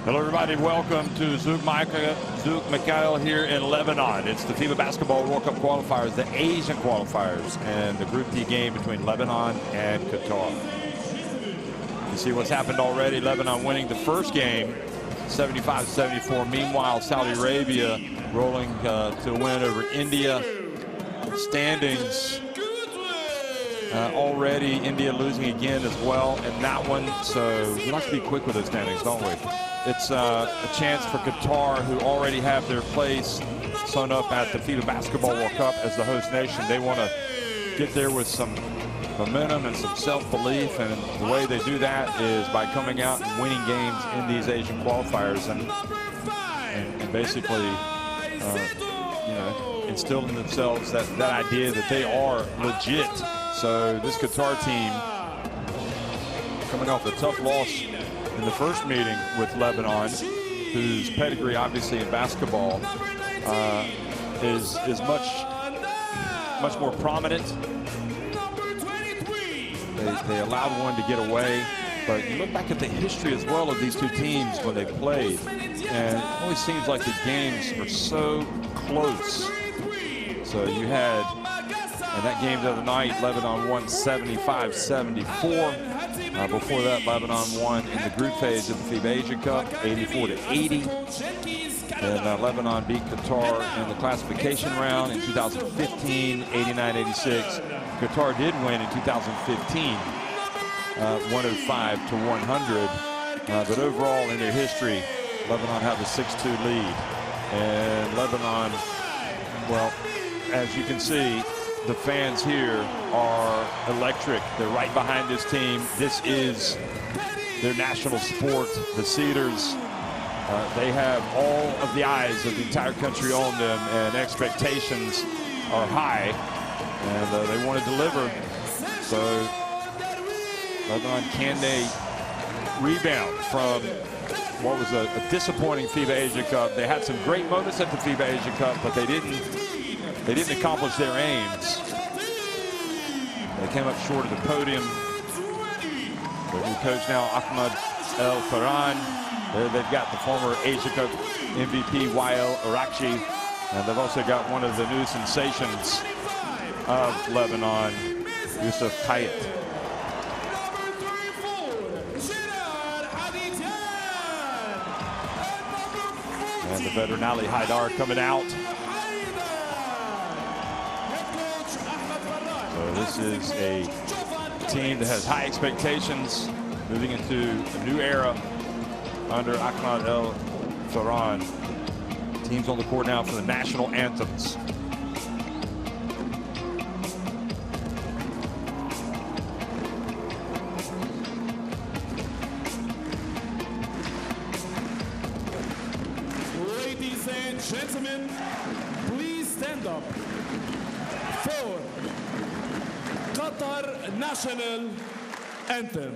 Hello, everybody. Welcome to Zouk Mikhail here in Lebanon. It's the FIBA Basketball World Cup qualifiers, the Asian qualifiers, and the Group D game between Lebanon and Qatar. You see what's happened already. Lebanon winning the first game, 75-74. Meanwhile, Saudi Arabia rolling to a win over India. Standings already, India losing again as well in that one. So we like to be quick with those standings, don't we? It's a chance for Qatar, who already have their place sewn up at the FIBA Basketball World Cup as the host nation. They want to get there with some momentum and some self-belief, and the way they do that is by coming out and winning games in these Asian qualifiers and basically instilling themselves that idea that they are legit. So this Qatar team, coming off a tough loss in the first meeting with Lebanon, whose pedigree obviously in basketball is much more prominent. They allowed one to get away, but you look back at the history as well of these two teams when they played, and it always seems like the games are so close. So you had, in that game the other night, Lebanon won 75-74. Before that, Lebanon won in the group phase of the FIBA Asia Cup, 84-80. And Lebanon beat Qatar in the classification round in 2015, 89-86. Qatar did win in 2015, 105-100. But overall in their history, Lebanon have a 6-2 lead. And Lebanon, well, as you can see, the fans here are electric. They're right behind this team. This is their national sport, the Cedars. They have all of the eyes of the entire country on them, and expectations are high, and they want to deliver. So Lebanon, can they rebound from what was a disappointing FIBA Asia Cup? They had some great moments at the FIBA Asia Cup, but they didn't accomplish their aims. They came up short of the podium. Their new coach now, Ahmed El Farhan. There they've got the former Asia Cup MVP, Wael Arakchi. And they've also got one of the new sensations of Lebanon, Yusuf Kayet. And the veteran Ali Haidar coming out. So this is a team that has high expectations, moving into a new era under Ahmed El Farhan. Teams on the court now for the national anthems. Ladies and gentlemen, please stand up for Qatar national anthem.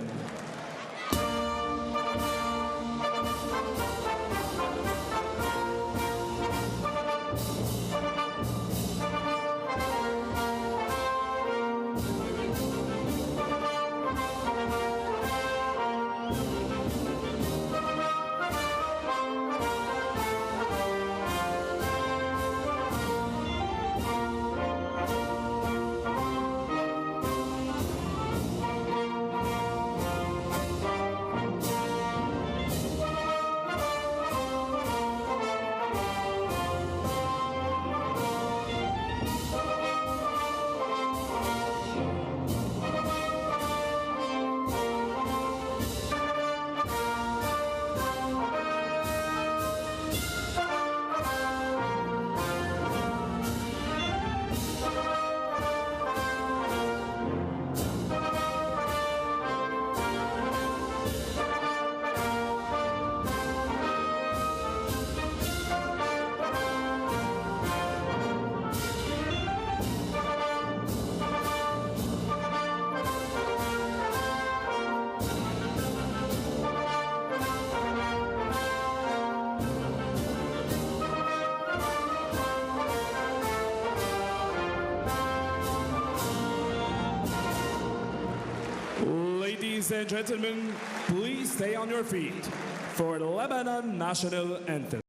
Ladies and gentlemen, please stay on your feet for the Lebanon national anthem.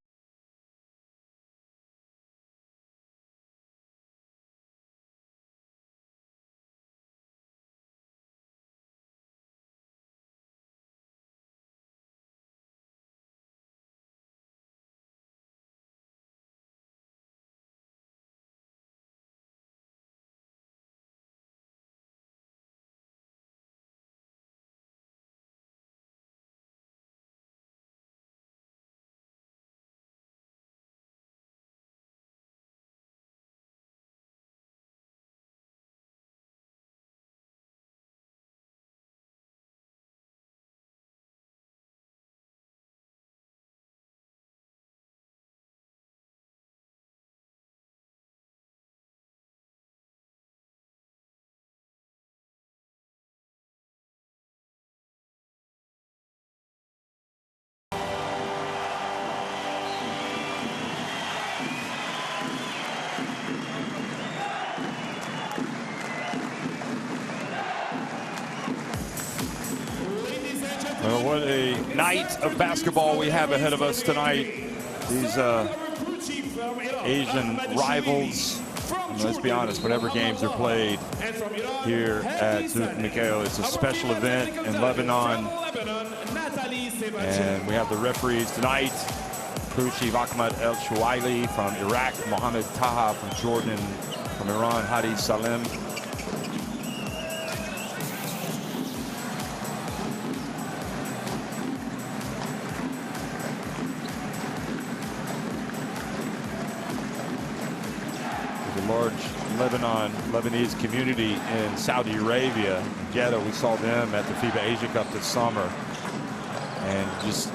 Well, what a night of basketball we have ahead of us tonight. These Asian rivals, and let's be honest, whatever games are played here at Zut Mikhail, it's a special event in Lebanon. And we have the referees tonight. Crew Chief Ahmed El Shuaili from Iraq, Mohammed Taha from Jordan, from Iran, Hadi Salim. Large Lebanese community in Saudi Arabia. Jeddah, we saw them at the FIBA Asia Cup this summer. And just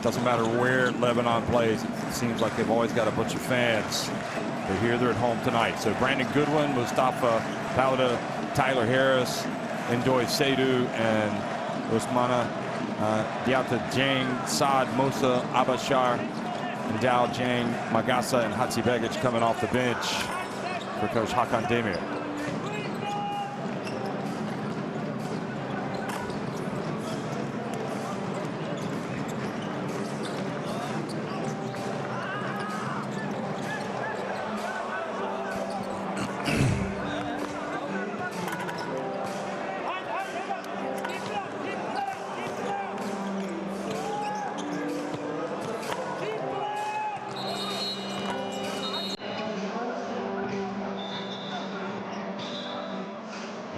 doesn't matter where Lebanon plays, it seems like they've always got a bunch of fans. They're here, they're at home tonight. So Brandon Goodwin, Mustafa Pauda, Tyler Harris, Ndoye Seydou, and Ousmane Diatta Jang, Saad Mosa Abashar, and Dal Jang Magasa, and Hatsi Begic coming off the bench for Coach Hakan Demir.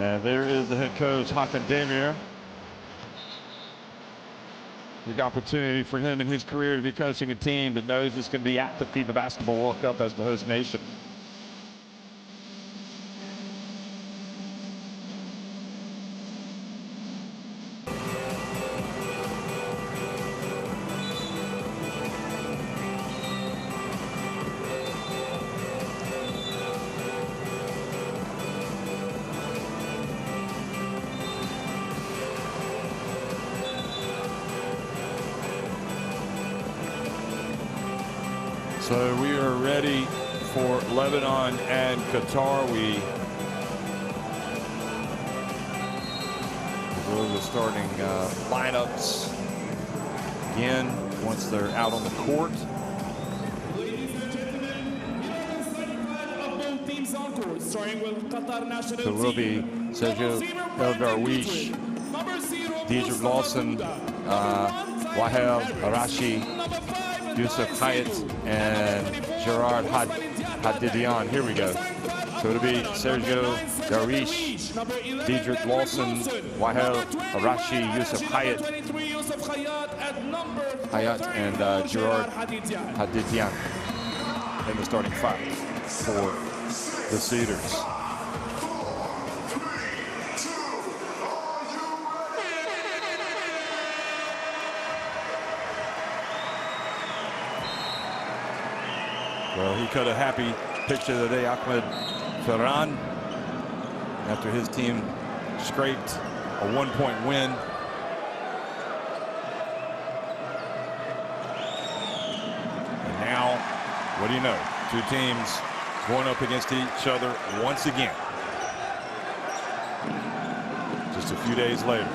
And there is the head coach, Hakan Demir. Big opportunity for him in his career to be coaching a team that knows it's going to be at the FIBA Basketball World Cup as the host nation. So we are ready for Lebanon and Qatar. We go the starting lineups again once they're out on the court. Ladies and gentlemen, of both teams on court, starting with Qatar national So we'll be team. Sergio El Darwish, Deidre Lawson, Wahel Arashi, Yusuf Hayat, and Gerard Hadidian. Here we go. So it'll be Sergio Darwish, Deidre Lawson, Wahel Arashi, Yusuf Hayat, and Gerard Hadidian in the starting five for the Cedars. Well, he cut a happy picture of the day, Ahmed Ferran, after his team scraped a one-point win. And now, what do you know? Two teams going up against each other once again. Just just a few days later.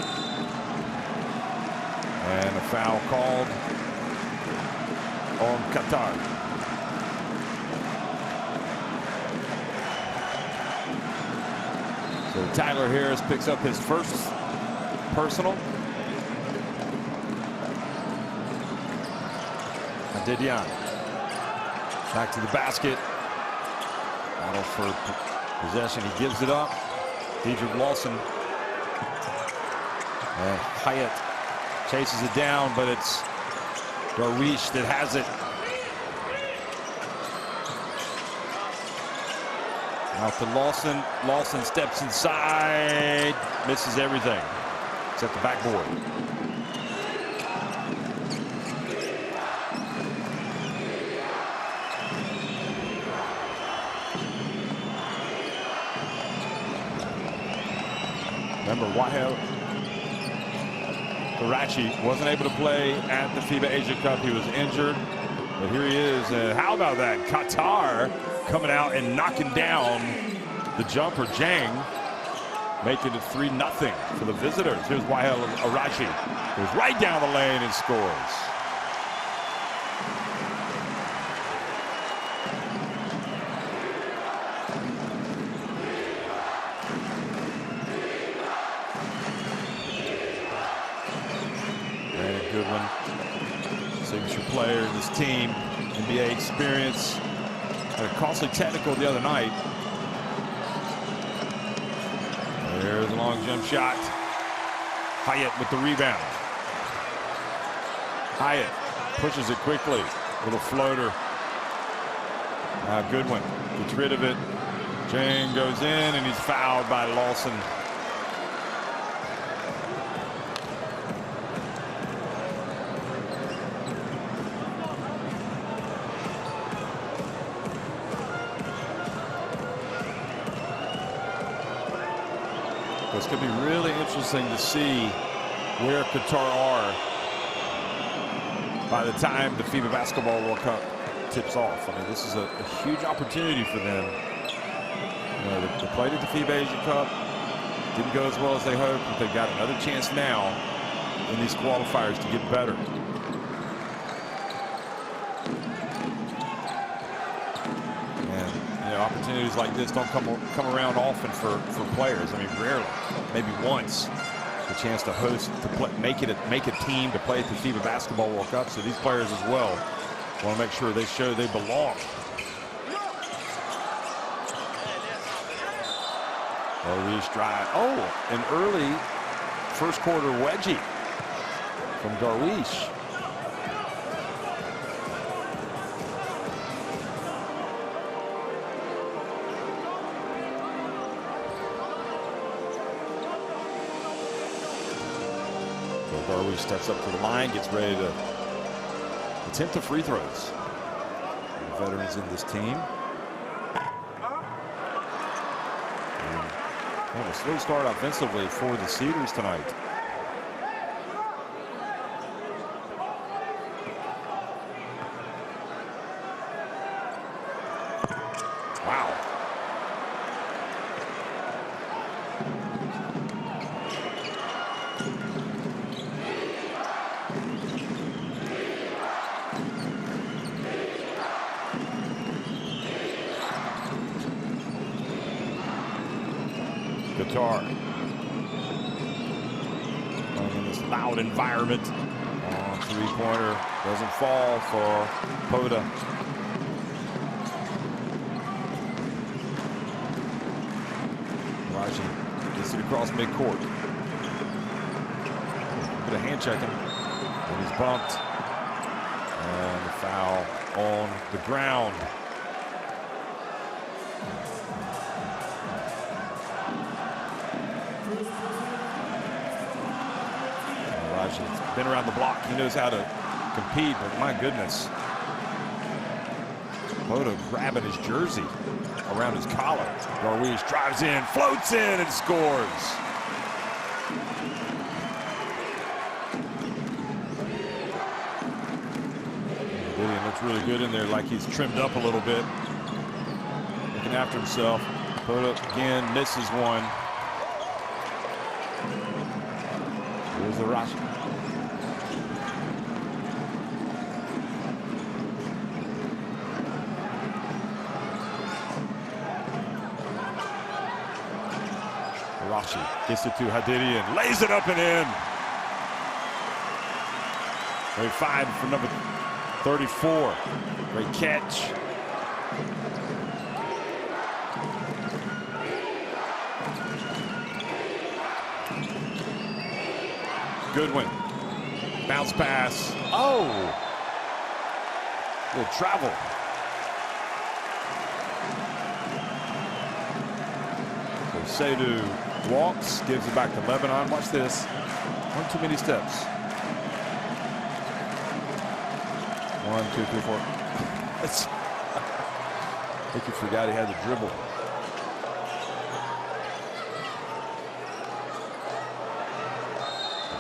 And a foul called on Qatar. So Tyler Harris picks up his first personal. Didion back to the basket. Battle for possession. He gives it up. Dedrick Lawson. And Hyatt chases it down, but it's Darwish that has it. Out to Lawson. Lawson steps inside. Misses everything except the backboard. Remember, Wahel Karachi wasn't able to play at the FIBA Asia Cup. He was injured, but here he is. And how about that? Qatar coming out and knocking down the jumper. Jang making it 3-0 for the visitors. Here's Wahel Arashi. Goes right down the lane and scores. Goodwin, signature player in this team, NBA experience. Had a costly technical the other night. There's a long jump shot. Hyatt with the rebound. Hyatt pushes it quickly. Little floater. Goodwin gets rid of it. Jang goes in and he's fouled by Lawson. It's going to be really interesting to see where Qatar are by the time the FIBA Basketball World Cup tips off. I mean, this is a huge opportunity for them. You know, they played at the FIBA Asia Cup. Didn't go as well as they hoped, but they've got another chance now in these qualifiers to get better. Opportunities like this don't come around often for players. I mean, rarely, maybe once, the chance to host, to make a team to play at the FIBA Basketball World Cup. So these players as well want to make sure they show they belong. Darwish drive. Oh, an early first quarter wedgie from Darwish. Darwish steps up to the line, gets ready to attempt the free throws. The veterans in this team. And kind of a slow start offensively for the Cedars tonight. Wow. Qatar in this loud environment. Three-pointer doesn't fall for Poda. Raji gets it across midcourt. Bit of hand checking, and he's bumped, and the foul on the ground. He's been around the block. He knows how to compete, but my goodness. Poda grabbing his jersey around his collar. Darwish drives in, floats in, and scores. Gideon looks really good in there, like he's trimmed up a little bit. Looking after himself. Poda again misses one. Here's the rush. Rashi gets it to Hadidian, lays it up and in. Great find for number 34. Great catch. Goodwin. Bounce pass. Oh! Good travel. So Seydu walks, gives it back to Lebanon. Watch this. One too many steps. 1, 2, 3, 4. I think he forgot he had to dribble.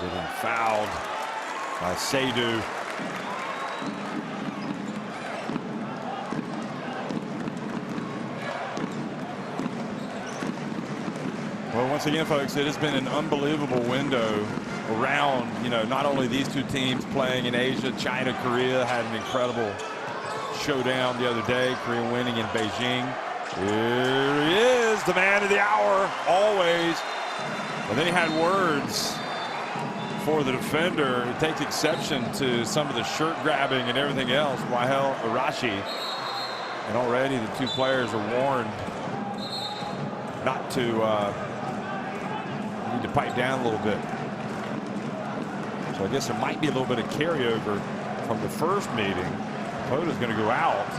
Getting fouled by Seydu. Well, once again, folks, it has been an unbelievable window around, you know, not only these two teams playing in Asia. China, Korea had an incredible showdown the other day. Korea winning in Beijing. Here he is, the man of the hour, always. And then he had words for the defender. He takes exception to some of the shirt grabbing and everything else. Wahel Arashi. And already the two players are warned not to need to pipe down a little bit. So I guess there might be a little bit of carryover from the first meeting. Pota's going to go out.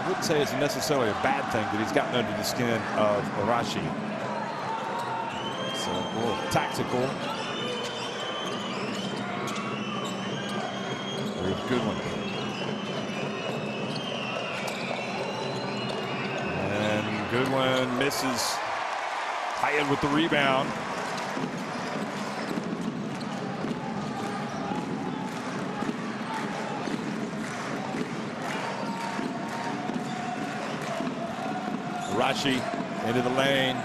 I wouldn't say it's necessarily a bad thing that he's gotten under the skin of Arashi. So a little tactical. There's Goodwin. And Goodwin misses. Hyatt with the rebound. Rashi into the lane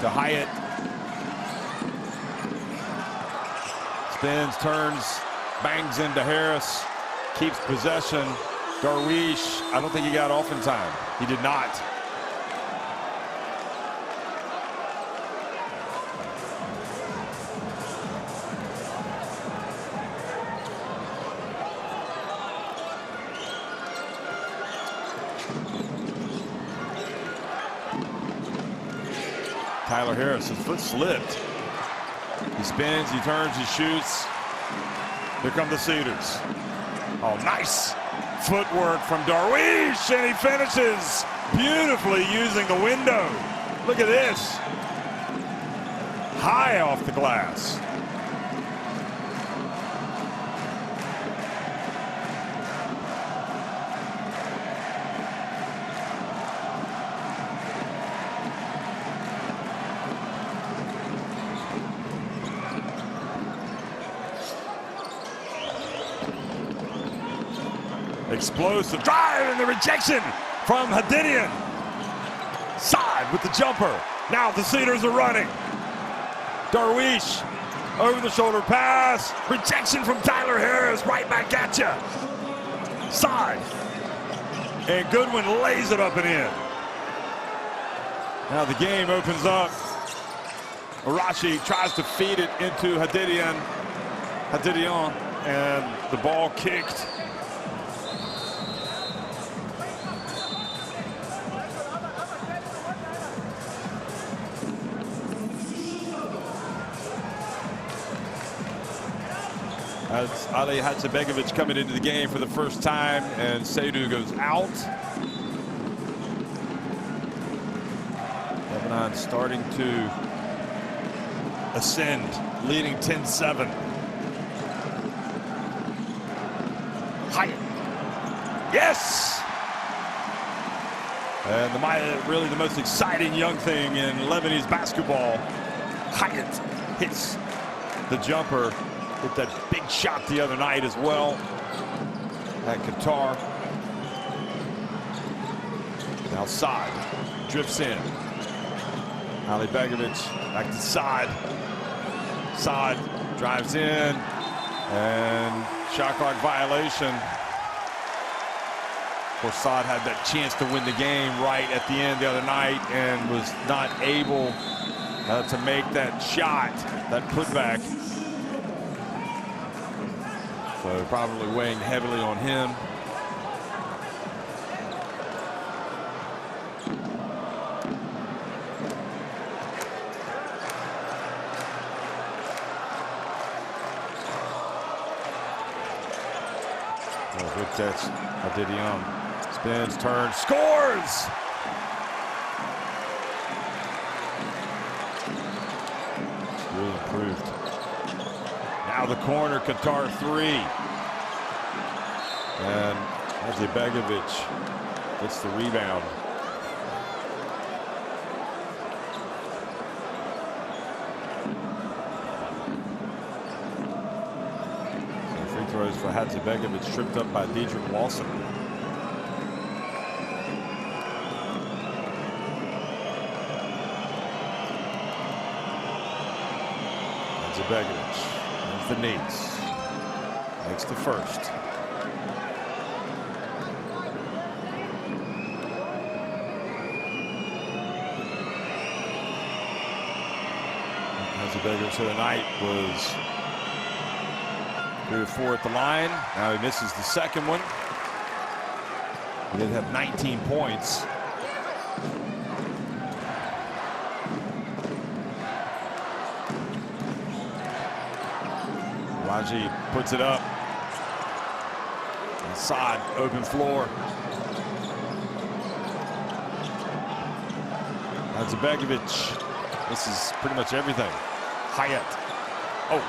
to Hyatt. Spins, turns, bangs into Harris. Keeps possession. Darwish, I don't think he got off in time. He did not. Tyler Harris, his foot slipped. He spins, he turns, he shoots. Here come the Cedars. Oh, nice footwork from Darwish, and he finishes beautifully using the window. Look at this. High off the glass. Explosive drive and the rejection from Hadidian. Side with the jumper. Now the Cedars are running. Darwish over the shoulder pass. Rejection from Tyler Harris. Right back at you. Side. And Goodwin lays it up and in. Now the game opens up. Arashi tries to feed it into Hadidian. And the ball kicked. As Ali Hadzabegovic coming into the game for the first time, and Seydu goes out. Lebanon starting to ascend, leading 10-7. Hyatt. Yes! And really the most exciting young thing in Lebanese basketball. Hyatt hits the jumper. Hit that big shot the other night as well at Qatar. Now Saad drifts in. Ali Begovic back to Saad. Saad drives in, and shot clock violation. Of course, Saad had that chance to win the game right at the end the other night and was not able to make that shot, that putback. So probably weighing heavily on him. Good catch by Didion. Spins, turns, scores! It's really improved. Now the corner, Qatar 3. And Haji Begovic gets the rebound. Throws for Hadzibegovic, tripped up by Dedrick Lawson. Hadzibegovic, there's the knees, makes the first. Hadzibegovic tonight was 3 or 4 at the line. Now he misses the second one. He did have 19 points. Raji puts it up. Saad, open floor. Hadzibegovic. This is pretty much everything. Hyatt. Oh,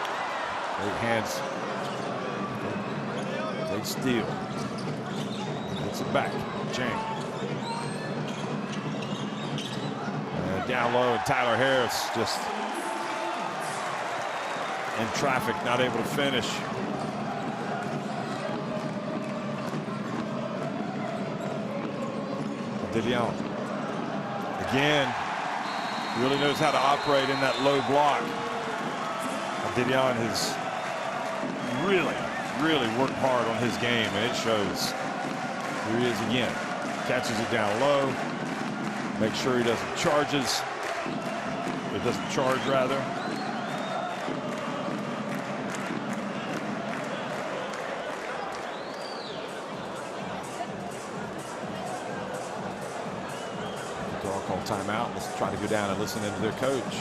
great hands. Great steal. Gets it back. Chang. And down low, and Tyler Harris just in traffic, not able to finish. Didion. Again, really knows how to operate in that low block. Didion has really worked hard on his game, and it shows. Here he is again. Catches it down low. Make sure he doesn't charges. It doesn't charge, rather. They'll call timeout. Let's try to go down and listen into their coach.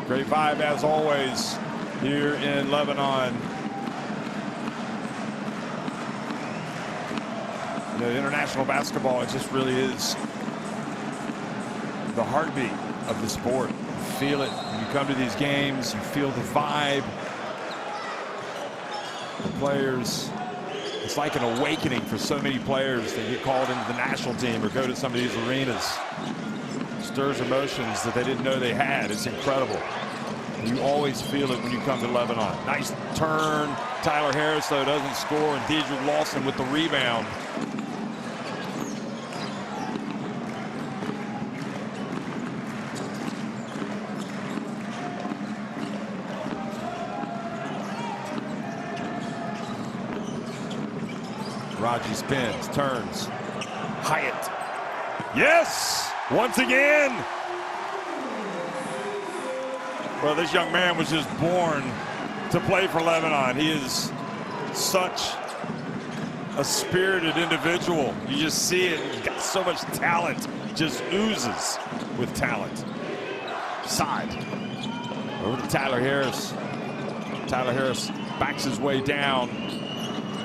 Great vibe as always here in Lebanon. You know, international basketball, it just really is the heartbeat of the sport. You feel it when you come to these games. You feel the vibe. The players, it's like an awakening for so many players that get called into the national team or go to some of these arenas. Stirs emotions that they didn't know they had. It's incredible. You always feel it when you come to Lebanon. Nice turn. Tyler Harris, though, doesn't score, and Dedrick Lawson with the rebound. Raji spins, turns. Hyatt. Yes! Once again! Well, this young man was just born to play for Lebanon. He is such a spirited individual. You just see it. He's got so much talent. Just oozes with talent. Side. Over to Tyler Harris. Tyler Harris backs his way down.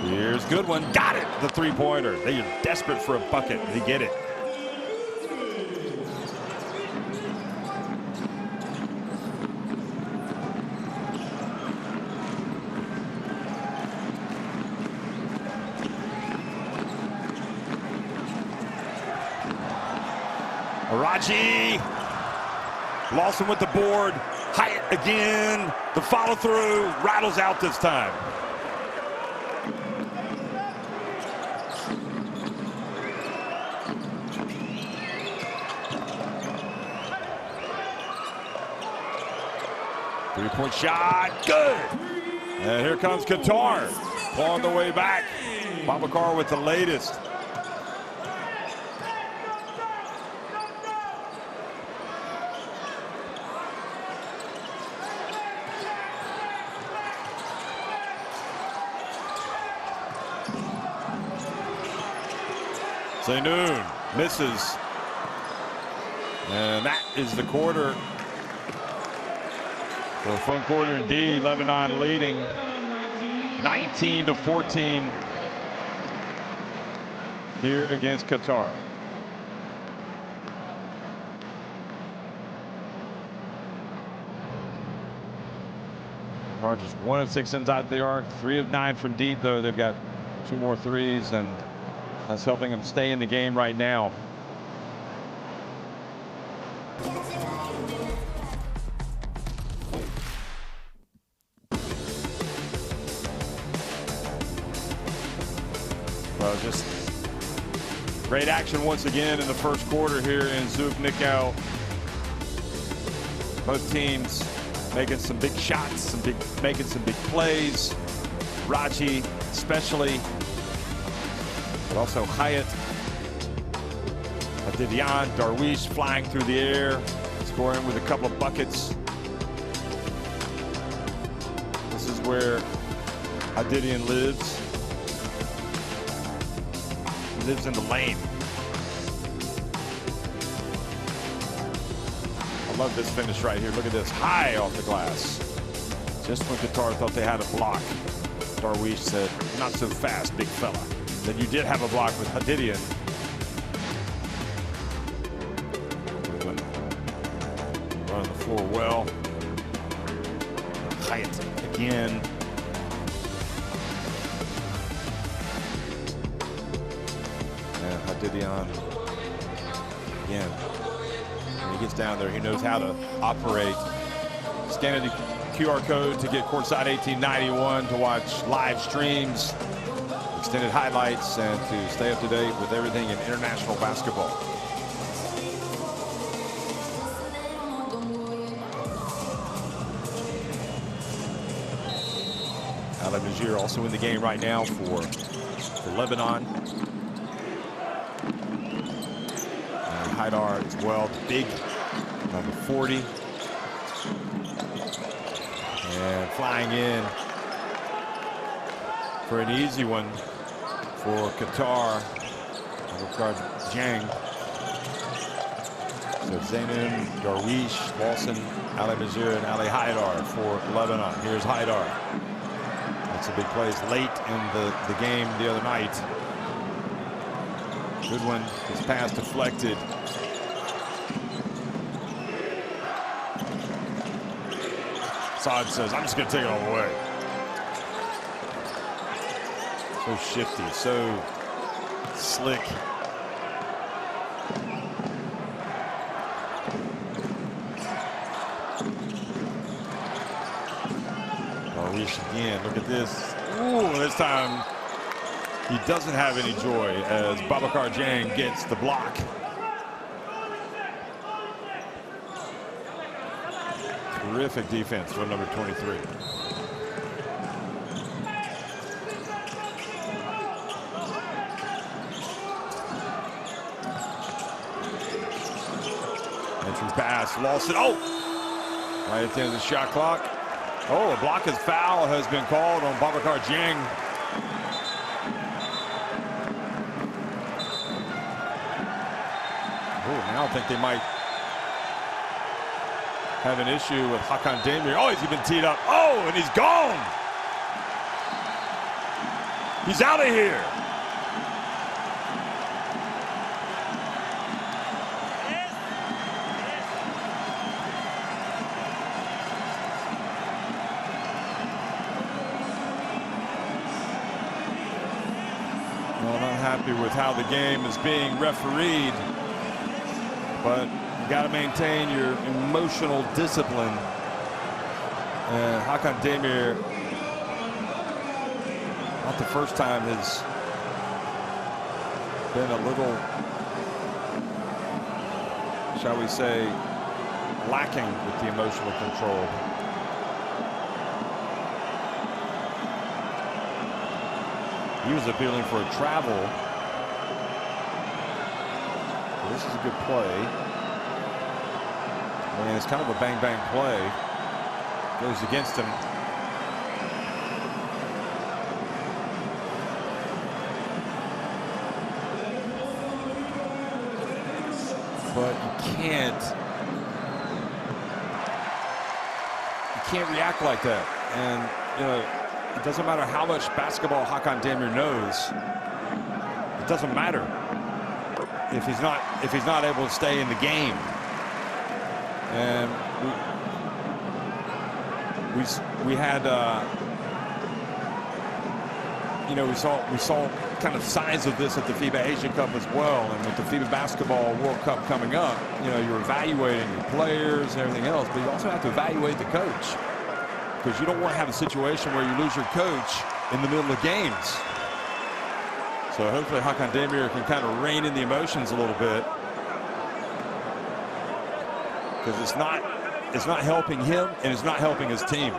Here's a good one. Got it. The three-pointer. They are desperate for a bucket. They get it. Araji. Lawson with the board. Hyatt again. The follow through. Rattles out this time. Three-point shot. Good. And here comes Qatar. On the way back. Babakar with the latest. Zaynoun misses. And that is the quarter. So a fun quarter indeed. Lebanon leading 19-14 here against Qatar. Qatar just 1 of 6 inside the arc, 3 of 9 from deep, though they've got 2 more threes, and that's helping them stay in the game right now. Well, just great action once again in the first quarter here in Zubnikau. Both teams making some big shots, making some big plays. Raji especially, but also Hyatt, Adidian, Darwish flying through the air, scoring with a couple of buckets. This is where Adidian lives. He lives in the lane. I love this finish right here. Look at this, high off the glass. Just when Qatar thought they had a block, Darwish said, not so fast, big fella. Then you did have a block with Hadidian. Running the floor well. Hyatt again. And Hadidian again. When he gets down there, he knows how to operate. Scanning the QR code to get courtside 1891 to watch live streams, extended highlights, and to stay up to date with everything in international basketball. Al-Majir also in the game right now for Lebanon. And Haidar as well, the big number 40. And flying in for an easy one for Qatar. Jang. So Zaynoun, Darwish, Lawson, Al-Majir, and Ali Haidar for Lebanon. Here's Haidar. That's a big play late in the game the other night. Good one. His pass deflected. Saad says, I'm just going to take it all away. So shifty, so slick. Darwish again, look at this. Ooh, this time he doesn't have any joy as Babakar Jang gets the block. Terrific defense for number 23. Entry pass, Lawson. Oh! Right at the end of the shot clock. Oh, a block as foul has been called on Babakar Jang. Now I think they might have an issue with Hakan Demir. Oh, he's been teed up. Oh, and he's gone. He's out of here. Well, I'm not happy with how the game is being refereed, but you got to maintain your emotional discipline. And Hakan Demir, not the first time, has been a little, shall we say, lacking with the emotional control. He was appealing for a travel. This is a good play. And it's kind of a bang-bang play. Goes against him. But you can't react like that. And, you know, it doesn't matter how much basketball Hakan Demir knows. It doesn't matter if he's not able to stay in the game. And we had you know, we saw kind of signs of this at the FIBA Asia Cup as well, and with the FIBA Basketball World Cup coming up, you know, you're evaluating your players and everything else, but you also have to evaluate the coach, because you don't want to have a situation where you lose your coach in the middle of games. So hopefully Hakan Demir can kind of rein in the emotions a little bit, because it's not helping him and it's not helping his team.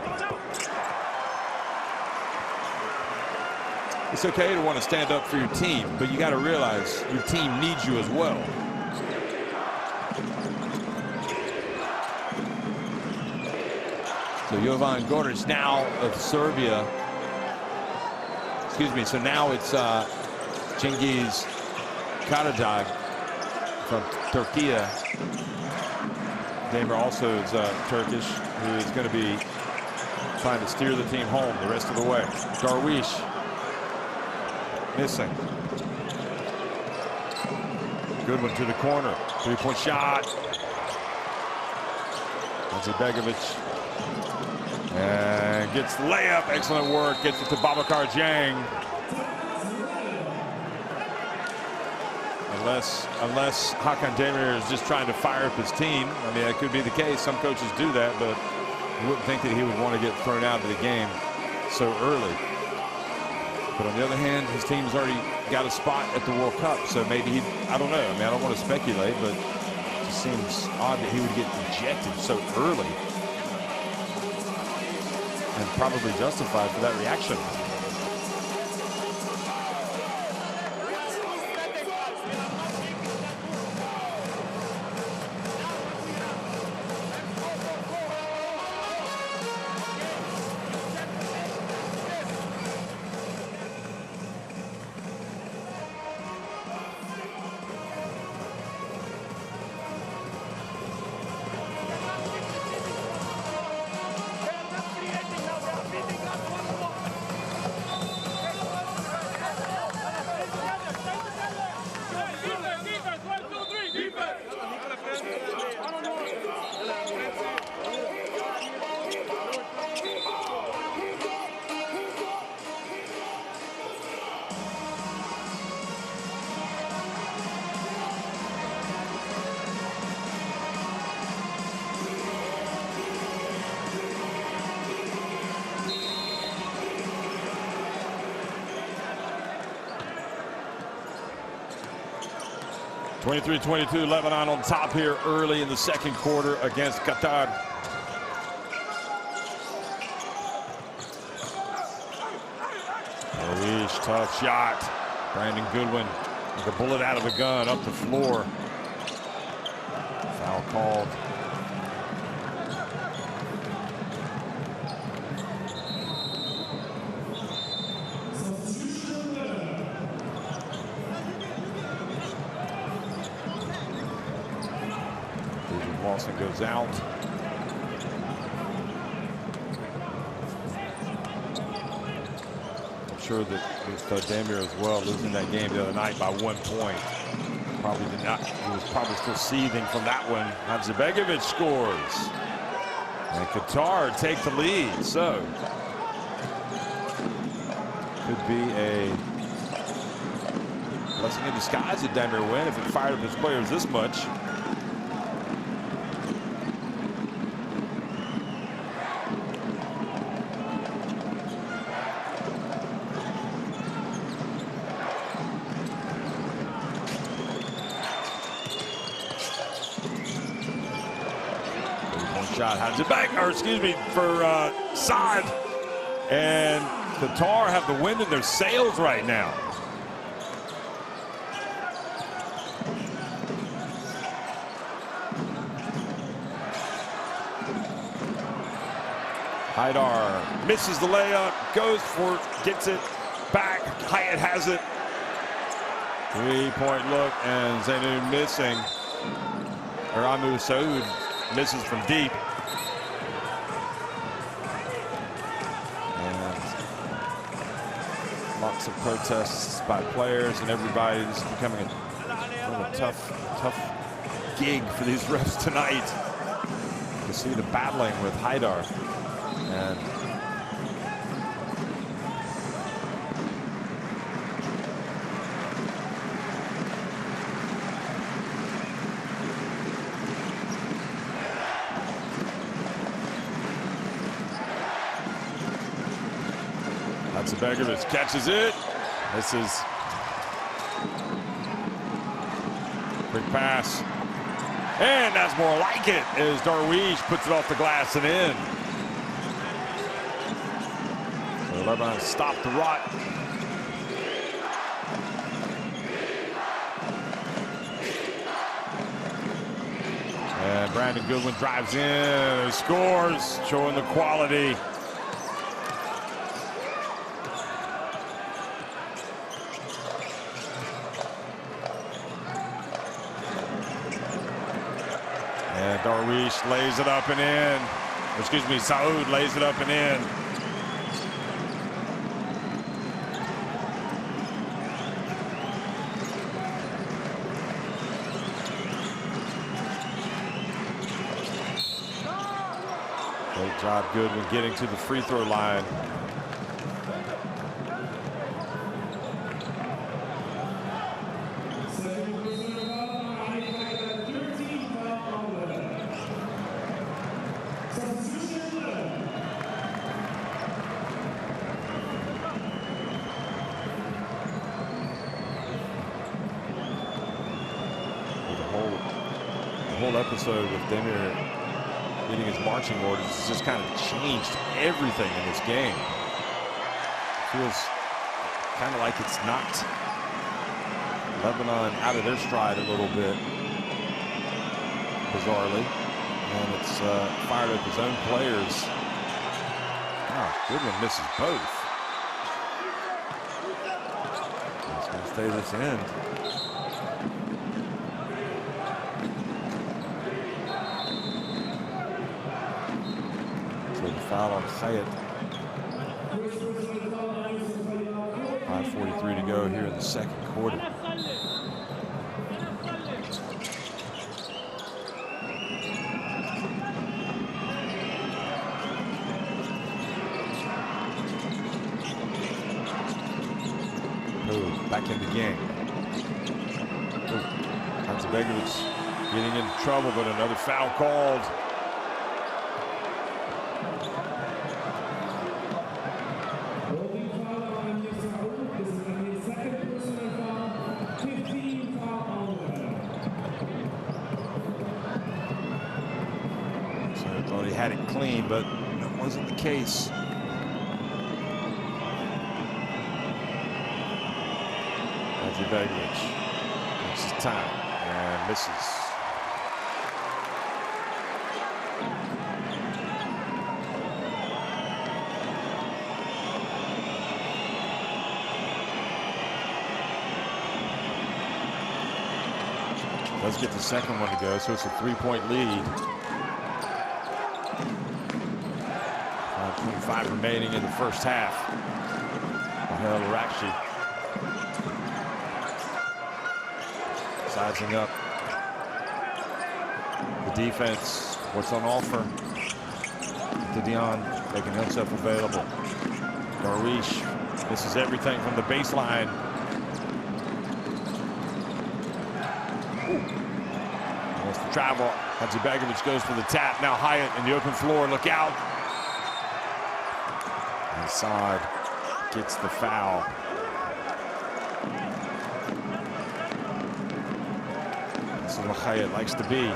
It's okay to want to stand up for your team, but you got to realize your team needs you as well. So Jovan Goric now of Serbia. Excuse me. So now it's Cengiz Karadağ from Turkey. Demir also is Turkish, who is going to be trying to steer the team home the rest of the way. Darwish missing. Good one to the corner. Three-point shot. Begovic. And gets the layup. Excellent work. Gets it to Babacar Dieng. Unless Hakan Demir is just trying to fire up his team. I mean, that could be the case. Some coaches do that, but you wouldn't think that he would want to get thrown out of the game so early. But on the other hand, his team's already got a spot at the World Cup, so maybe I don't know. I mean, I don't want to speculate, but it just seems odd that he would get ejected so early. And probably justified for that reaction. (23-22) Lebanon on top here early in the second quarter against Qatar. Darwish, tough shot. Brandon Goodwin like a bullet out of a gun up the floor. Foul called. Lawson goes out. I'm sure that with Damir as well, losing that game the other night by 1 point. Probably did not, he was probably still seething from that one. Hadzibegovic scores. And Qatar take the lead, so could be a blessing in disguise at Damir win if it fired up his players this much. Shot, has it back, or excuse me, for Saad. And Qatar have the wind in their sails right now. Haidar misses the layup, goes for, gets it back. Hyatt has it. 3-point look, and Zainu missing. Or Amu Saud misses from deep. And lots of protests by players and everybody. This is becoming a tough gig for these refs tonight. To see the battling with Haidar. And Hadzibegovic catches it. This is quick pass. And that's more like it as Darwish puts it off the glass and in. So Lebanon stopped the rot. And Brandon Goodwin drives in, scores, showing the quality. And Darwish lays it up and in. Excuse me, Saud lays it up and in. Great job, Goodwin, getting to the free throw line. The whole episode with Damir getting his marching orders has just kind of changed everything in this game. Feels kind of like it's knocked Lebanon out of their stride a little bit, bizarrely, and it's fired up his own players. Wow, Goodwin misses both. It's going to stay this end. Foul on Hyatt. 5:43 to go here in the second quarter. Oh, back in the game. Hadzibegovic getting into trouble, but another foul called. Thought he had it clean, but that wasn't the case. Hadzibegovic takes his time and misses. Does get the second one to go, so it's a 3-point lead. 5 remaining in the first half. Rakshi sizing up the defense. What's on offer? Dion making himself available. Darwish, this is everything from the baseline. Wants to travel. Hadzibegovic goes for the tap. Now Hyatt in the open floor. Look out. Assad gets the foul. This is what Hyatt likes to be.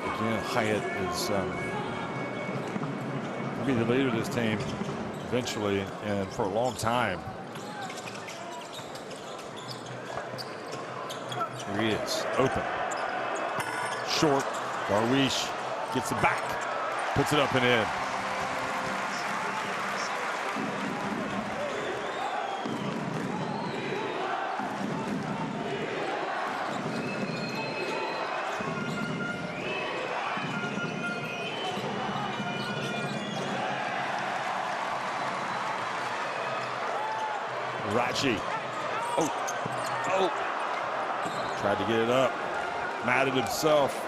Again, Hyatt is be the leader of this team eventually and for a long time. Here he is, open. Short, Darwish gets it back, puts it up and in. Rachi. Oh. Tried to get it up. Mad at himself.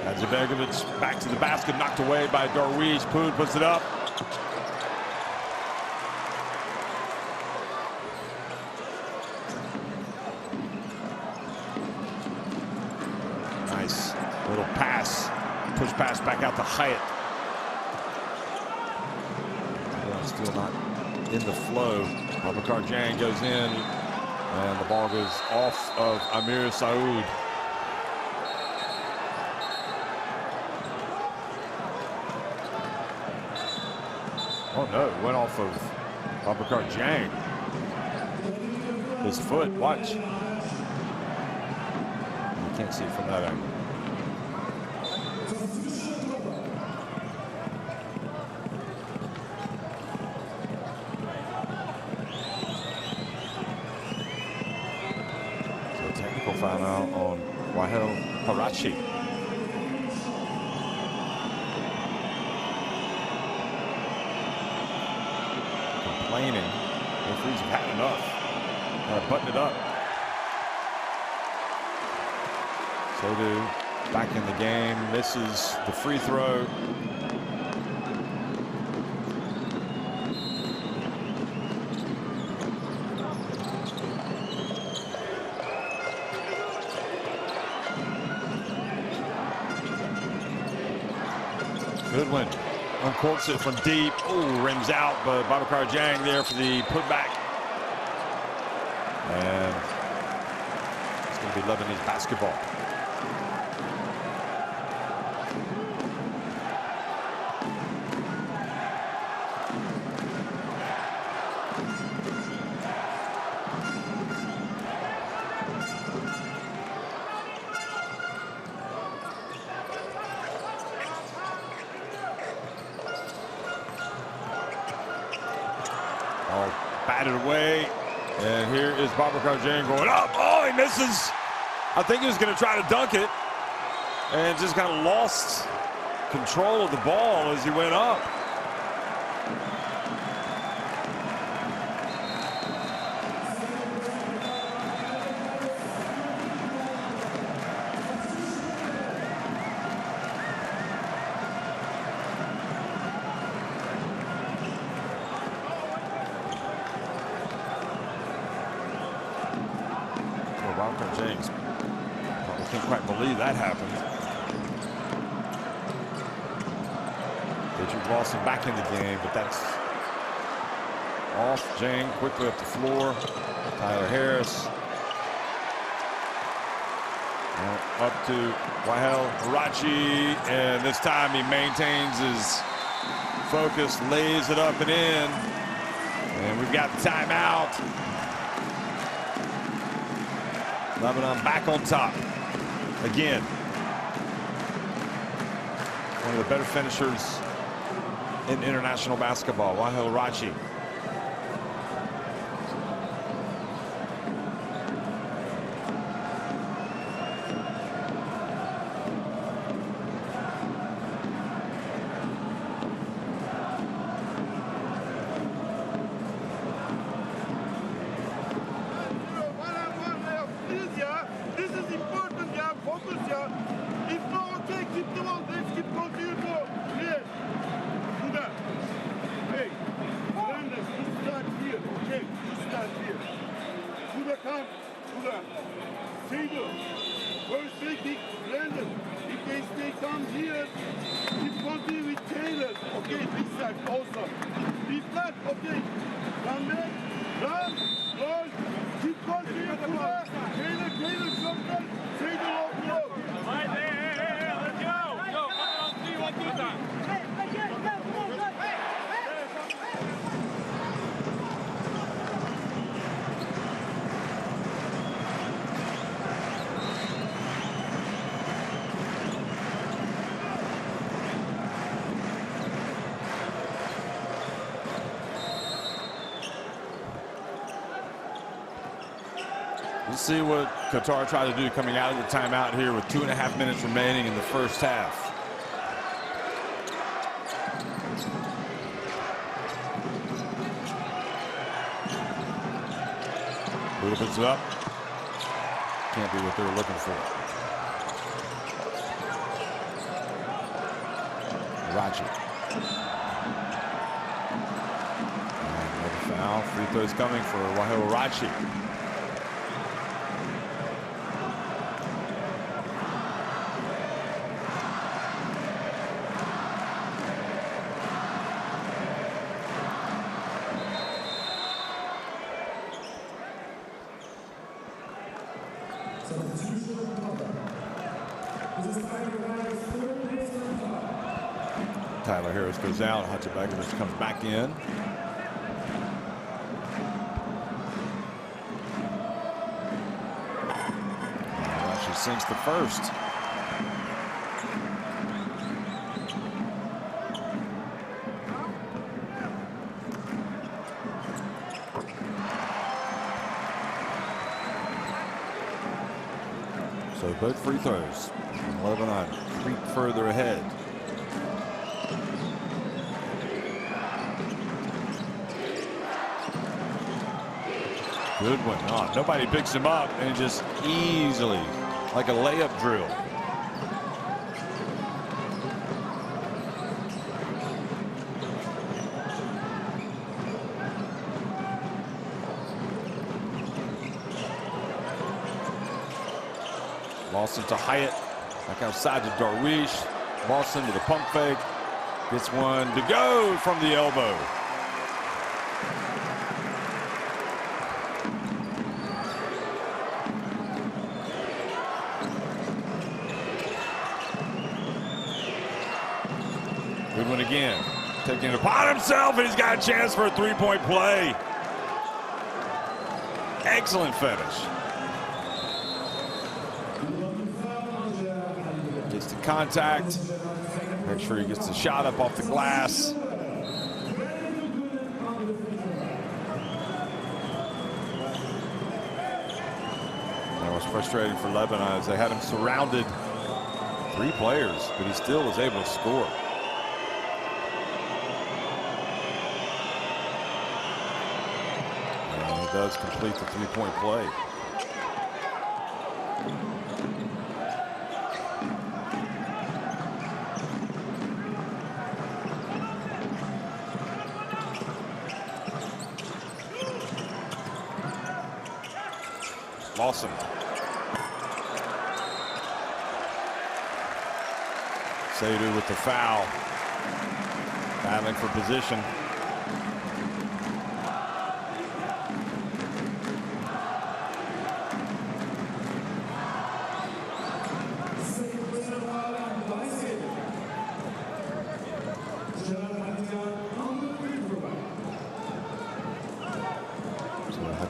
Hadzibegovic back to the basket, knocked away by Darwish. Poon puts it up. Nice little pass. Push pass back out to Hyatt. Still not in the flow. Babakar Jang goes in, and the ball goes off of Amir Saud. Oh no, it went off of Babakar Jang. His foot, watch. You can't see it from that angle. So a technical foul now on Wahel Harachi. Complaining. Referees have had enough. Button it up. Sodu back in the game. Misses the free throw. Goodwin uncorks it from deep. Oh, rims out, but Babakar Jang there for the putback. And it's going to be Lebanese basketball. All batted away. And here is Babakar Jang going up. Oh, he misses. I think he was going to try to dunk it. And just kind of lost control of the ball as he went up. Babakar Jang's Can't quite believe that happened. Richard Lawson back in the game, but that's off. Jang quickly up the floor. Tyler Harris. Now up to Wahel Harachi, and this time he maintains his focus, lays it up and in. And we've got the timeout. Lebanon back on top again. One of the better finishers in international basketball, Wahel Harachi. Let's see what Qatar tried to do coming out of the timeout here with 2.5 minutes remaining in the first half. Puts it up. Can't be what they were looking for. Harachi. Another foul. Free throws coming for Wahel Harachi. Tyler Harris goes out. Hutchinson comes back in. She sinks the first. So both free throws. Lebanon creep further ahead. Good one. Oh, nobody picks him up, and just easily, like a layup drill. Lawson to Hyatt, back outside to Darwish. Lawson to the pump fake. Gets one to go from the elbow. Good one again. Taking it upon himself, and he's got a chance for a three-point play. Excellent finish. Gets to contact. Make sure he gets the shot up off the glass. That was frustrating for Lebanon as they had him surrounded. 3 players, but he still was able to score. Does complete the three-point play. Lawson. Seydu with the foul. Battling for position.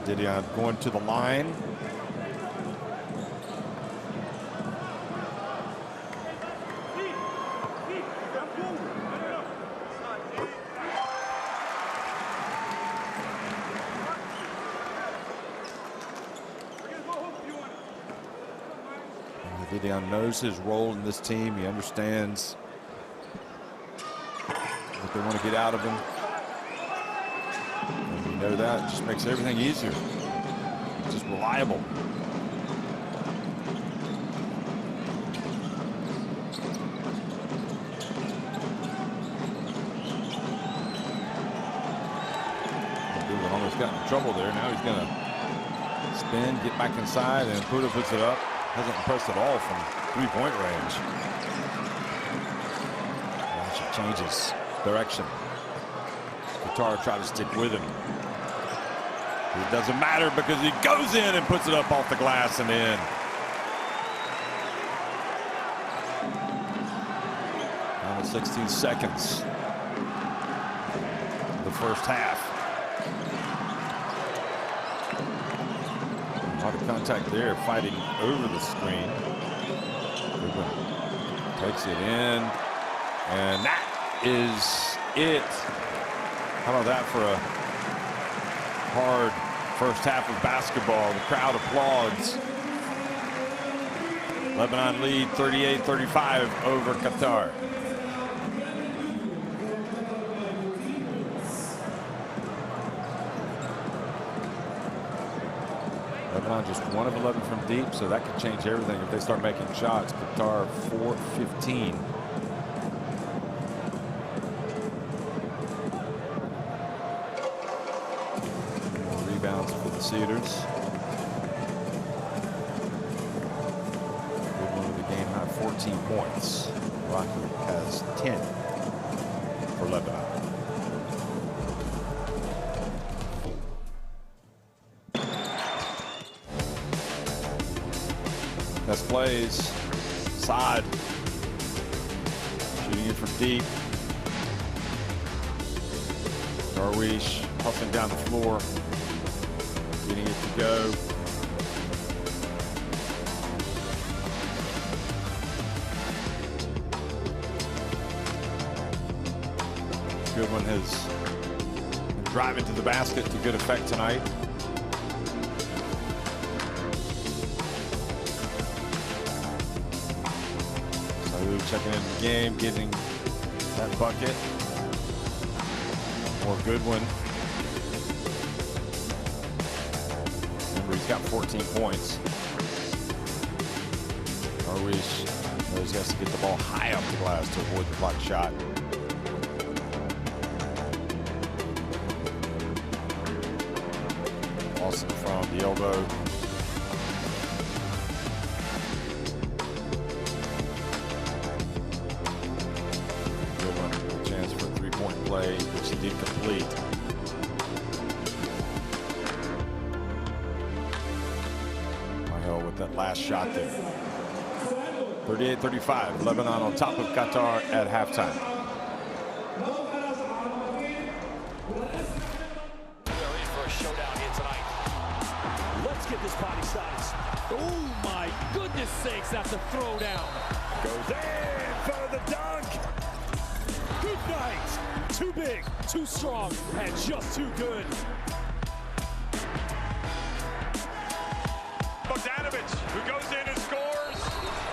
Didion going to the line. Didion knows his role in this team. He understands what they want to get out of him. You know that just makes everything easier. It's just reliable. Goodwin almost got in trouble there. Now he's going to spin, get back inside, and Puda puts it up. Hasn't impressed at all from three-point range. She changes direction. Qatar try to stick with him. It doesn't matter because he goes in and puts it up off the glass and in. Down to 16 seconds. The first half. A lot of contact there, fighting over the screen. Goodwin takes it in, and that is it. How about that for a hard first half of basketball? The crowd applauds. Lebanon lead 38-35 over Qatar. Lebanon just 1 of 11 from deep, so that could change everything if they start making shots. Qatar 4-15. For the Cedars. Goodwin with a game high 14 points. Rocky has 10 for Lebanon. Best plays. Saad shooting it from deep. Darwish hustling down the floor. Getting it to go. Goodwin has been driving to the basket to good effect tonight. So checking in the game, getting that bucket. More Goodwin. He's got 14 points. Darwish knows he has to get the ball high up the glass to avoid the block shot. Austin from the elbow. Good one. A chance for a three-point play, which he did complete. With that last shot there. 38-35. Lebanon on top of Qatar at halftime. They're in for a showdown here tonight. Let's get this party started. Oh my goodness sakes, that's a throwdown. Goes in for the dunk. Good night. Too big, too strong, and just too good. Who goes in and scores?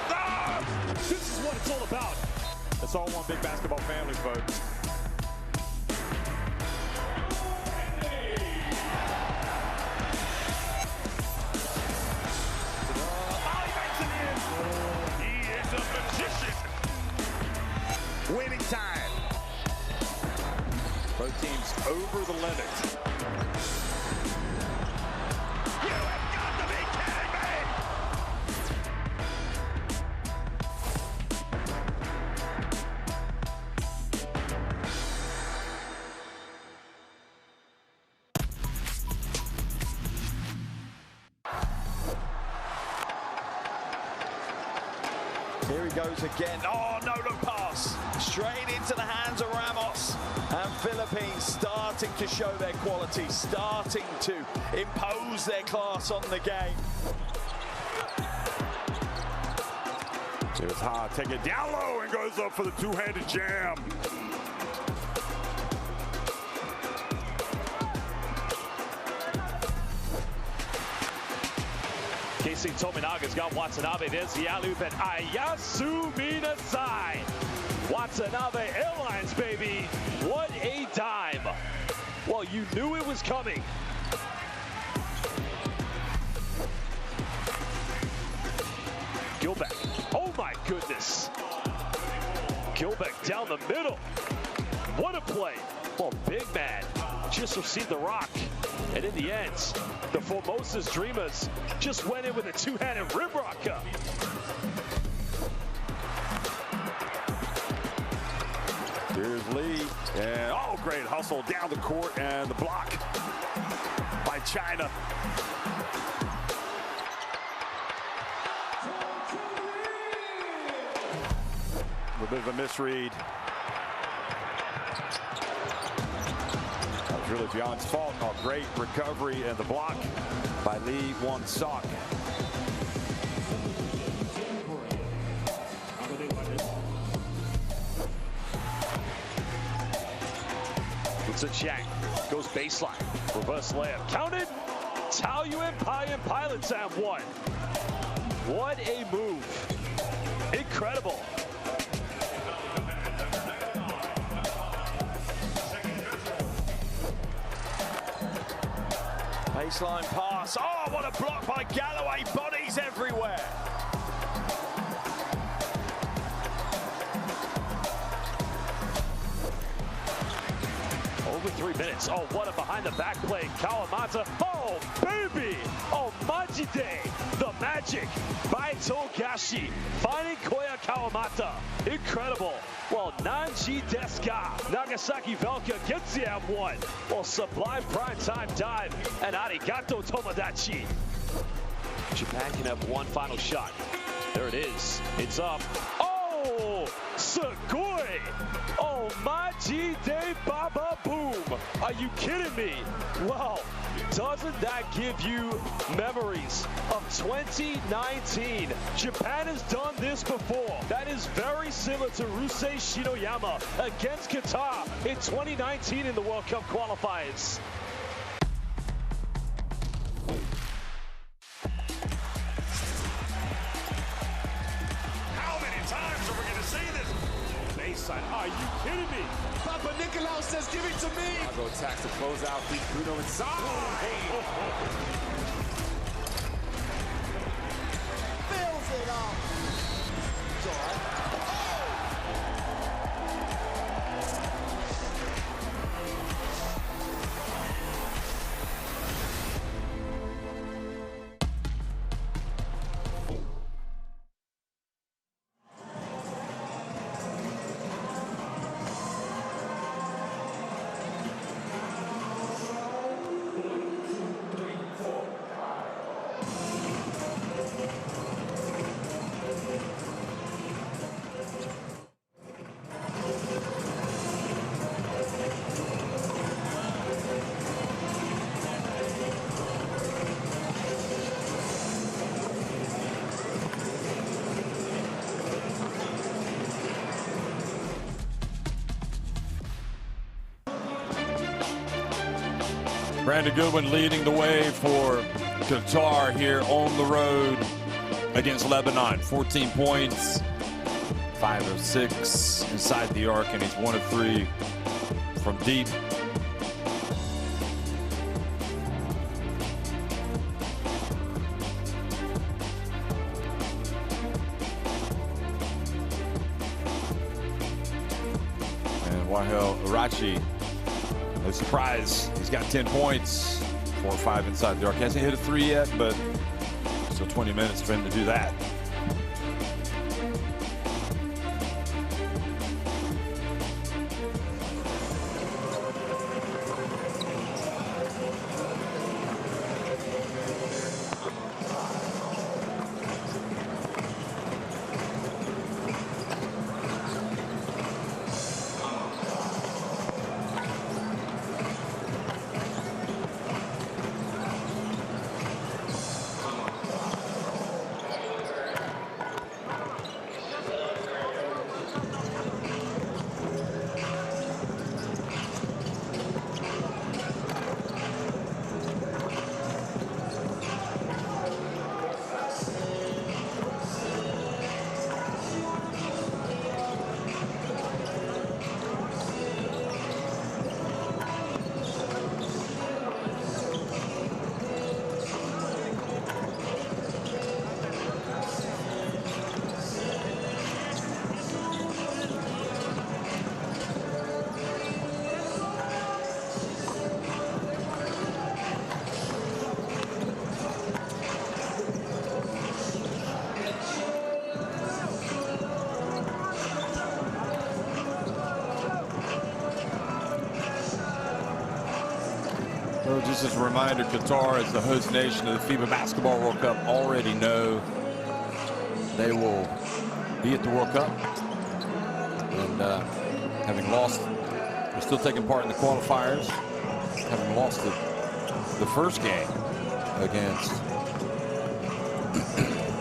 Ah! This is what it's all about. It's all one big basketball family, folks. He is a magician. Winning time. Both teams over the limit. Here he goes again. Oh, no look pass. Straight into the hands of Ramos. And Philippines starting to show their quality, starting to impose their class on the game. Here's Ha, take it down low and goes up for the two-handed jam. Casey Tominaga's got Watanabe. There's the alley-oop and Ayasu Minasai. Watanabe Airlines, baby. What a dime. Well, you knew it was coming. Gilbeck. Oh, my goodness. Gilbeck down the middle. What a play. Well, big man just received the rock. And in the end, the Formosa's Dreamers just went in with a two-handed rib rocker. Here's Lee, and oh, great hustle down the court, and the block by China. A bit of a misread. That was really Beyond's fault. Oh, great recovery and the block by Lee Won-Sok. It's a Chang, goes baseline, reverse layup, counted. Taoyuan and Pilots have one. What a move, incredible. Baseline pass. Oh, what a block by Galloway. Bodies everywhere. Over 3 minutes. Oh, what a behind the back play. Kawamata. Oh, baby. Oh, Majide. The magic by Togashi. Finding Koya Kawamata. Incredible. Well, Nanji Deska. Nagasaki Velka gets the M1. Well, sublime primetime dive. And arigato Tomodachi. Japan can have one final shot. There it is. It's up. Oh, Sugoi. Oh, Majide Baba Boom. Are you kidding me? Well, doesn't that give you memories of 2019? Japan has done this before. That is very similar to Rusei Shinoyama against Qatar in 2019 in the World Cup qualifiers. How many times are we going to see this? Baseline, are you kidding me? Papa Nicolau says, give it to me. I'll go tax the closeout, beat Bruno inside. Fills it up. It's all right. Brandon Goodwin leading the way for Qatar here on the road against Lebanon. 14 points, 5 of 6 inside the arc, and he's 1 of 3 from deep. And Wahel Arachi, no surprise, he's got 10 points, 4 or 5 inside the arc. Hasn't hit a 3 yet, but still 20 minutes for him to do that. Just as a reminder, Qatar, as the host nation of the FIBA Basketball World Cup, already know they will be at the World Cup. And having lost, they're still taking part in the qualifiers. Having lost the first game against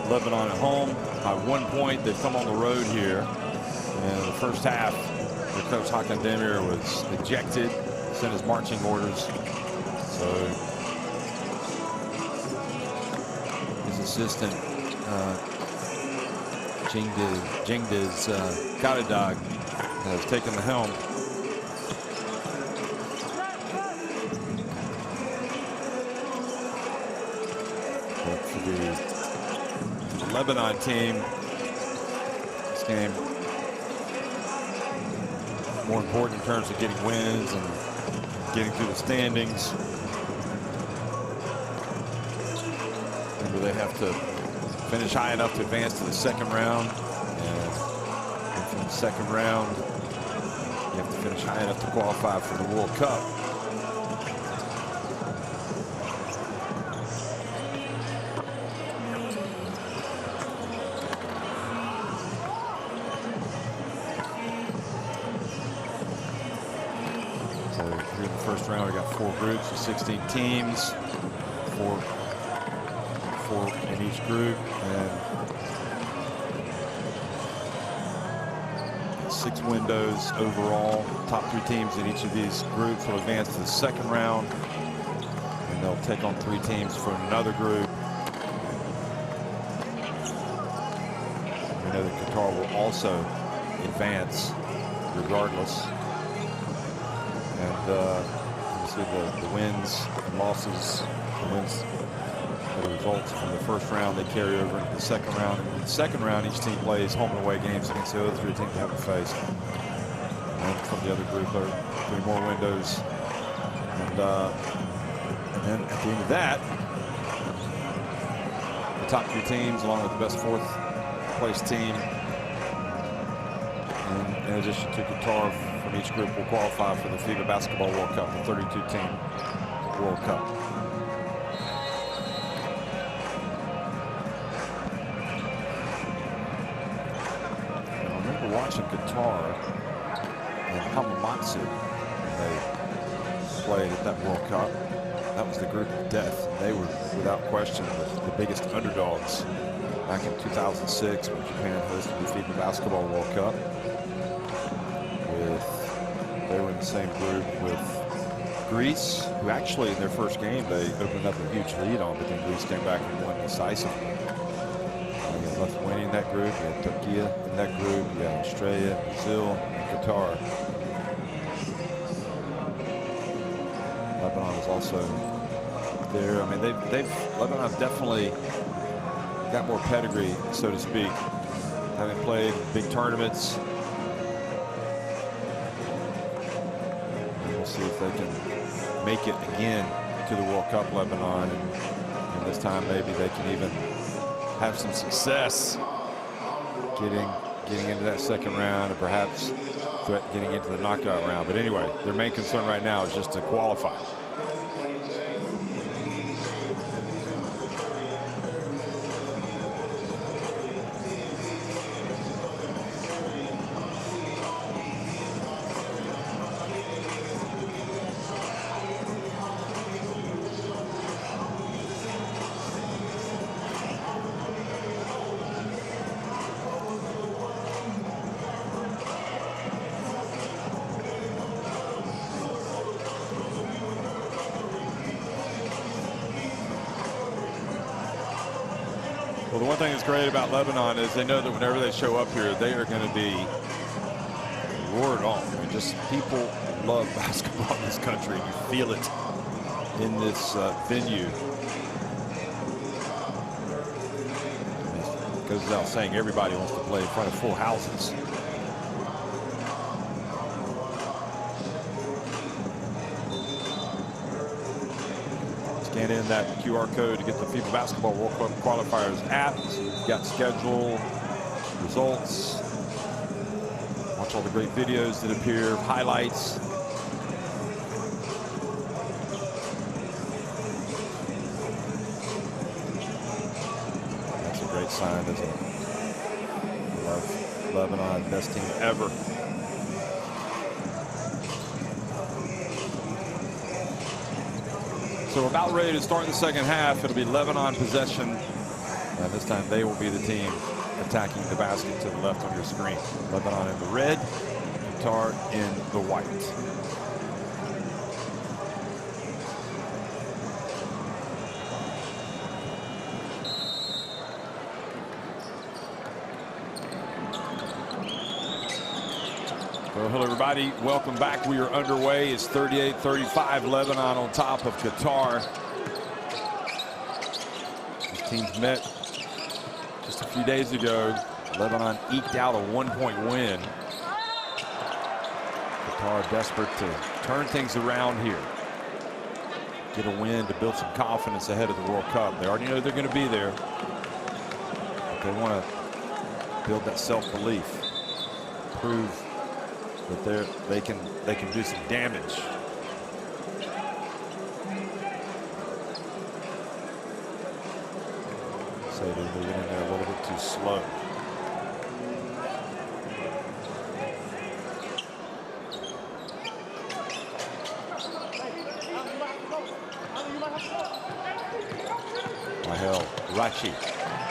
Lebanon at home by 1 point. They've come on the road here. And the first half, their coach Hakan Demir was ejected, sent his marching orders. So his assistant, Cengiz Karadag, has taken the helm. But for the Lebanon team, this game more important in terms of getting wins and getting through the standings. Remember, they have to finish high enough to advance to the second round, and from the second round, you have to finish high enough to qualify for the World Cup. So here in the first round, we got 4 groups with 16 teams, four in each group, and 6 windows overall. Top 3 teams in each of these groups will advance to the second round, and they'll take on 3 teams from another group. We know that Qatar will also advance regardless. And obviously the wins and losses, the wins, the results from the first round, they carry over into the second round. And in the second round, each team plays home and away games against the other 3 teams they haven't faced. And from the other group, there are 3 more windows. And then at the end of that, the top 3 teams, along with the best 4th place team, and in addition to Qatar, from each group will qualify for the FIBA Basketball World Cup, the 32-team World Cup. I remember watching Qatar and Hamamatsu when they played at that World Cup. That was the group of death. They were, without question, the biggest underdogs back in 2006 when Japan hosted the FIBA Basketball World Cup. They were in the same group with Greece, who actually in their first game they opened up a huge lead on, but then Greece came back and won decisively. You had Lithuania in that group, you had Turkey in that group, you had Australia, Brazil, and Qatar. Lebanon is also there. I mean, Lebanon definitely got more pedigree, so to speak, having played big tournaments. We'll see if they can make it again to the World Cup, Lebanon, and this time maybe they can even have some success getting into that second round, and perhaps getting into the knockout round. But anyway, their main concern right now is just to qualify. Well, the one thing that's great about Lebanon is they know that whenever they show up here, they are going to be roared on. I mean, just people love basketball in this country. You feel it in this venue. It goes without saying, everybody wants to play in front of full houses. Scan in that QR code to get the FIBA Basketball World Cup Qualifiers app. So you've got schedule, results, watch all the great videos that appear, highlights. sign, isn't it? Love Lebanon, best team ever. So about ready to start the second half. It'll be Lebanon possession. And this time they will be the team attacking the basket to the left on your screen. Lebanon in the red, Qatar in the white. Well, hello everybody, welcome back. We are underway. It's 38-35, Lebanon on top of Qatar. These teams met just a few days ago. Lebanon eked out a 1-point win. Qatar desperate to turn things around here. Get a win to build some confidence ahead of the World Cup. They already know they're going to be there, but they want to build that self-belief, prove that they can do some damage. So they're moving in there a little bit too slow. Wahel Rachi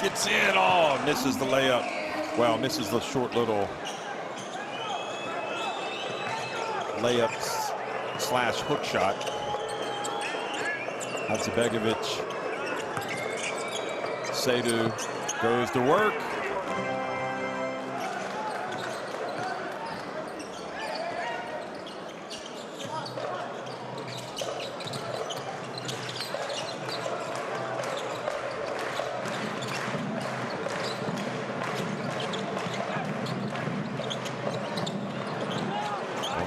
gets in. Oh, misses the layup. Well, misses the short little layups slash hook shot. Hadzibegovic. Seydu goes to work.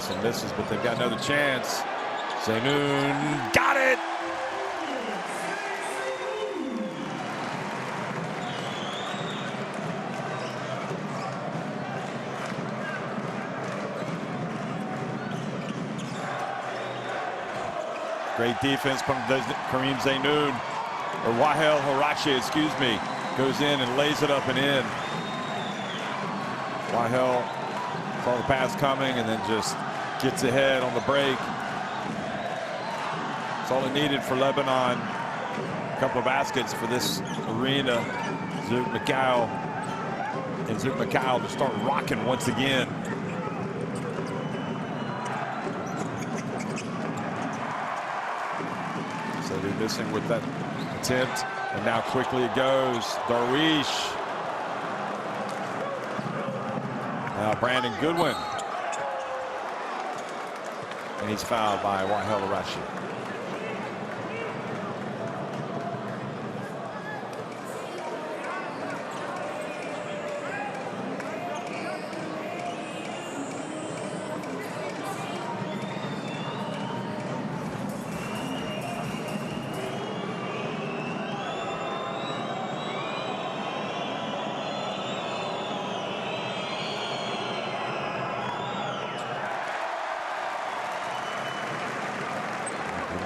Some misses, but they've got another chance. Zaynoun got it. Great defense from Kareem Zaynoun, or Wahel Horachi, excuse me, goes in and lays it up and in. Wahel saw the pass coming and then just gets ahead on the break. That's all it needed for Lebanon. A couple of baskets for this arena. Zouk Mikhail to start rocking once again. So they're missing with that attempt, and now quickly it goes. Darwish. Now Brandon Goodwin. And he's fouled by Wahel Horachi.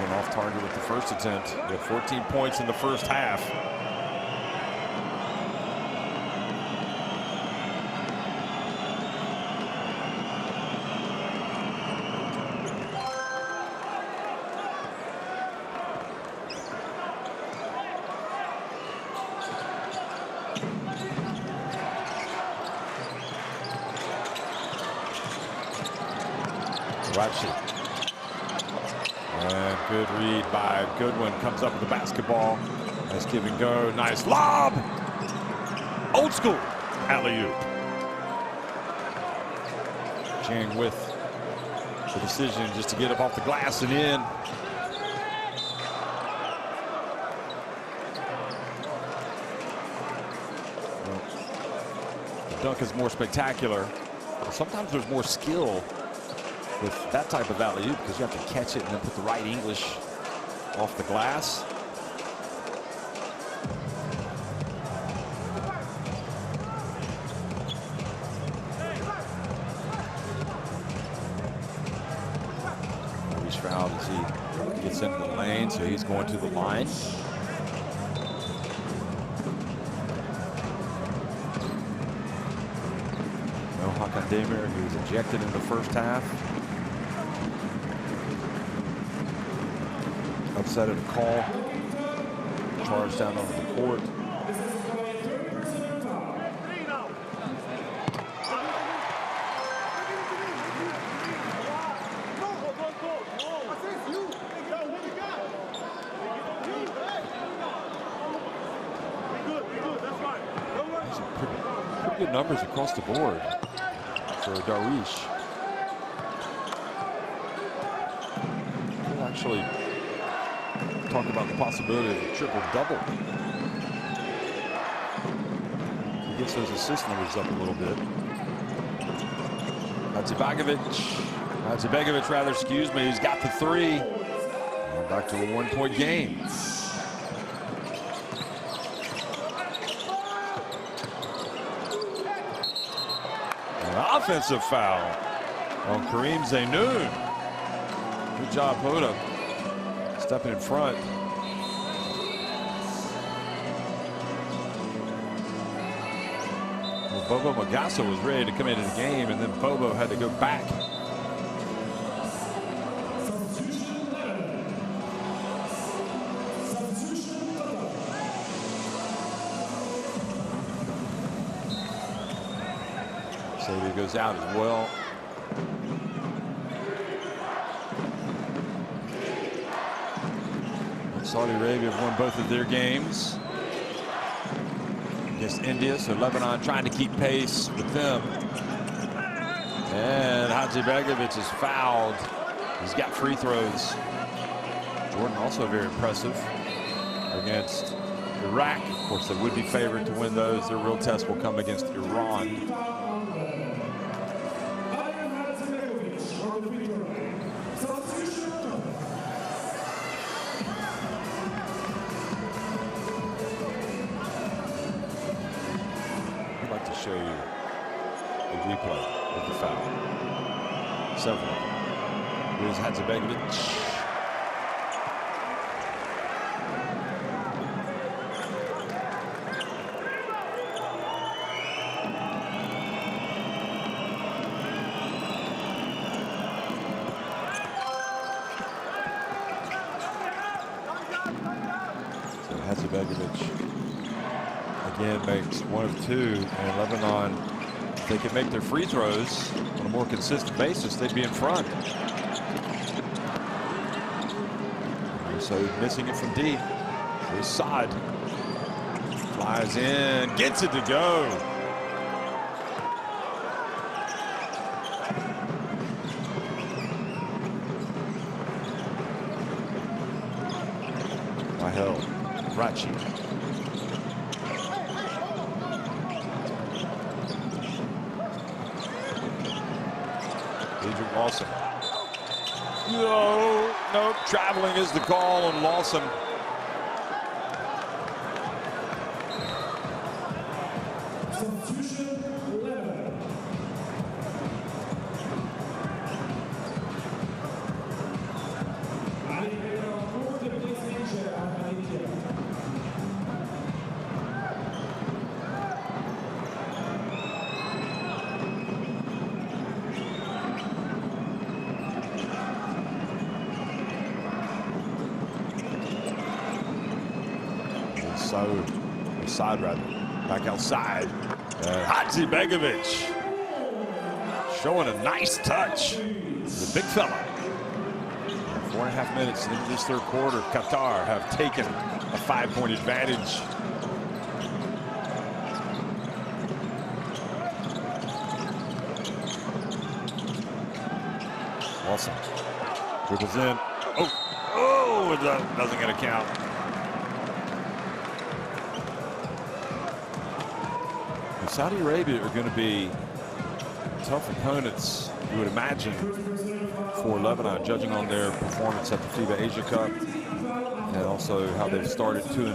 Off target with the first attempt. He had 14 points in the first half. Rachi. And good read by Goodwin. Comes up with the basketball. Nice give and go. Nice lob. Old school alley-oop. Chang with the decision just to get up off the glass and in. Well, the dunk is more spectacular. Sometimes there's more skill with that type of alley-oop because you have to catch it and then put the right English off the glass. He's fouled as he gets into the lane, so he's going to the line. Hakan Demir, who was ejected in the first half. Upset at a call. Charged down onto the court. Pretty good numbers across the board for Darwish. We'll actually talk about the possibility of a triple-double. He gets those assist numbers up a little bit. Hadzibegovic, rather, excuse me, he's got the three. And back to a one-point game. Offensive foul on Kareem Zainoun. Good job, Hoda, stepping in front. Well, Bobo Magassa was ready to come into the game, and then Bobo had to go back. Sadie goes out as well. Saudi Arabia have won both of their games against India, so Lebanon trying to keep pace with them. And Hadzibegovic is fouled. He's got free throws. Jordan also very impressive against Iraq. Of course, they would be favored to win those. Their real test will come against Iran. Show you a replay of the foul. Several. Here's Hadzibegovic. So Hadzibegovic again makes one of two, and Lebanon, if they can make their free throws on a more consistent basis, they'd be in front. So missing it from deep. Here's Saad. Flies in, gets it to go. Rahel Rachi. Lawson. No, traveling is the call on Lawson. Side rather, back outside. Hadzibegovic showing a nice touch. He's a big fella. 4.5 minutes into this third quarter, Qatar have taken a 5-point advantage. Awesome. Dribbles in. Oh, that doesn't get a count. Saudi Arabia are going to be tough opponents, you would imagine, for Lebanon, judging on their performance at the FIBA Asia Cup and also how they've started 2-0.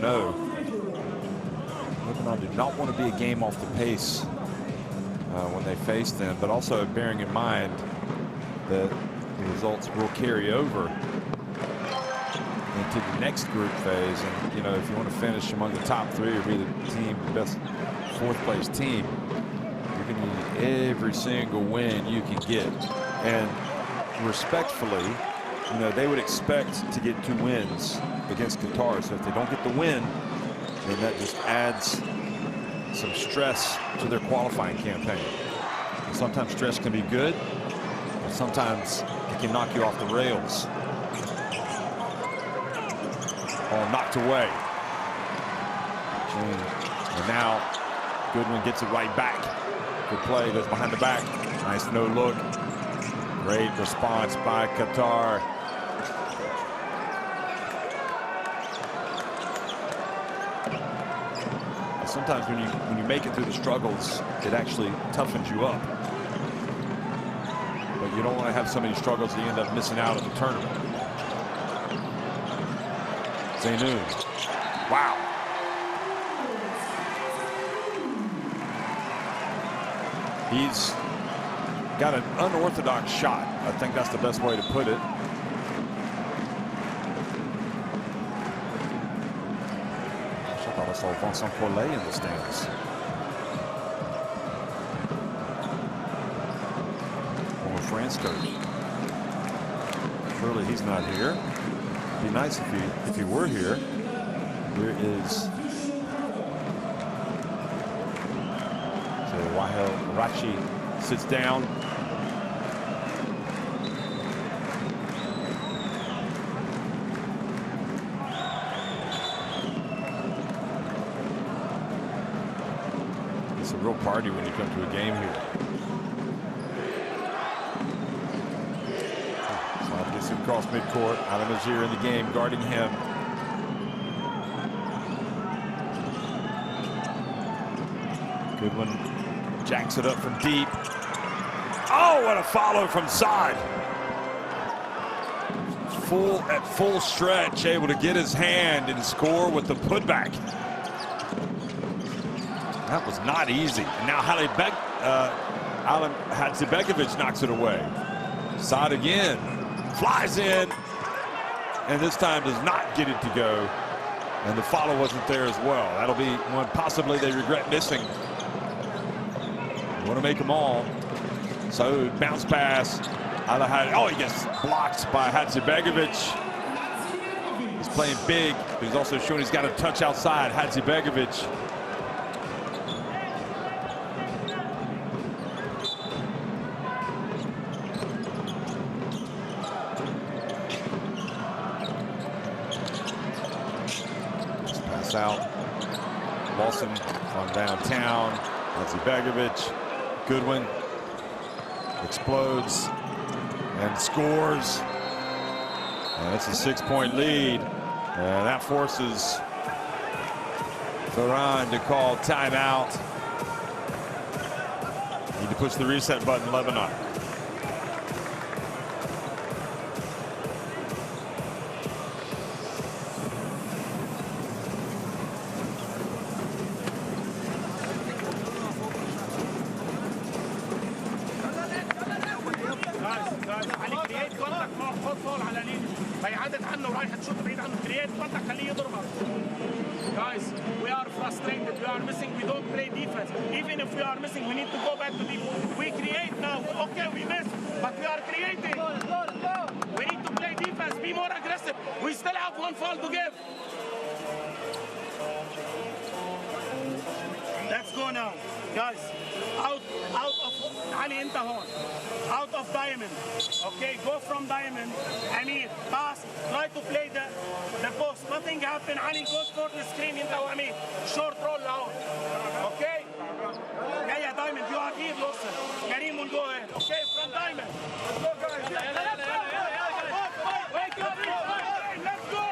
Lebanon do not want to be a game off the pace when they face them, but also bearing in mind that the results will carry over into the next group phase. And, you know, if you want to finish among the top three or be the best fourth place team, You're going to need every single win you can get. And respectfully, you know, they would expect to get 2 wins against Qatar. So if they don't get the win, then that just adds some stress to their qualifying campaign. And sometimes stress can be good, but sometimes it can knock you off the rails. All knocked away. And now Goodwin gets it right back. Good play, goes behind the back. Nice no look. Great response by Qatar. Sometimes when you make it through the struggles, it actually toughens you up. But you don't want to have so many struggles that you end up missing out on the tournament. Zainoun. Wow. He's got an unorthodox shot. I think that's the best way to put it. I thought I saw Vincent Collet in the stands. Former France coach. Surely he's not here. It'd be nice if he were here. Here is Wahel Rachi sits down. It's a real party when you come to a game here. Slide gets it across midcourt. Al-Nazir in the game, guarding him. Goodwin jacks it up from deep. Oh, what a follow from side. At full stretch, able to get his hand and score with the putback. That was not easy. And now Alen Hadzibegovic knocks it away. Side again, flies in, and this time does not get it to go. And the follow wasn't there as well. That'll be one possibly they regret missing. Want to make them all. So bounce pass. Oh, he gets blocked by Hadzibegovic. He's playing big, but he's also showing he's got a touch outside. Hadzibegovic. Pass out. Lawson from downtown. Hadzibegovic. Goodwin explodes and scores. And it's a 6-point lead. And that forces Ferran to call timeout. Need to push the reset button, Lebanon. Guys, we are frustrated. We are missing. We don't play defense. Even if we are missing, we need to go back to defense. We create now. Okay, we miss, but we are creating. We need to play defense. Be more aggressive. We still have 1 foul to give. Let's go now, guys. Out of Ali Intahon. Out of diamond. Okay, go from diamond. Amir, pass. Try to play the post. Nothing happened. Ali goes for the screen. Inta Amir. Short roll out. Okay? Yeah, diamond. You are here, Lawson. Karim will go ahead. Okay, from diamond. Let's go, guys. Wake up. Let's go.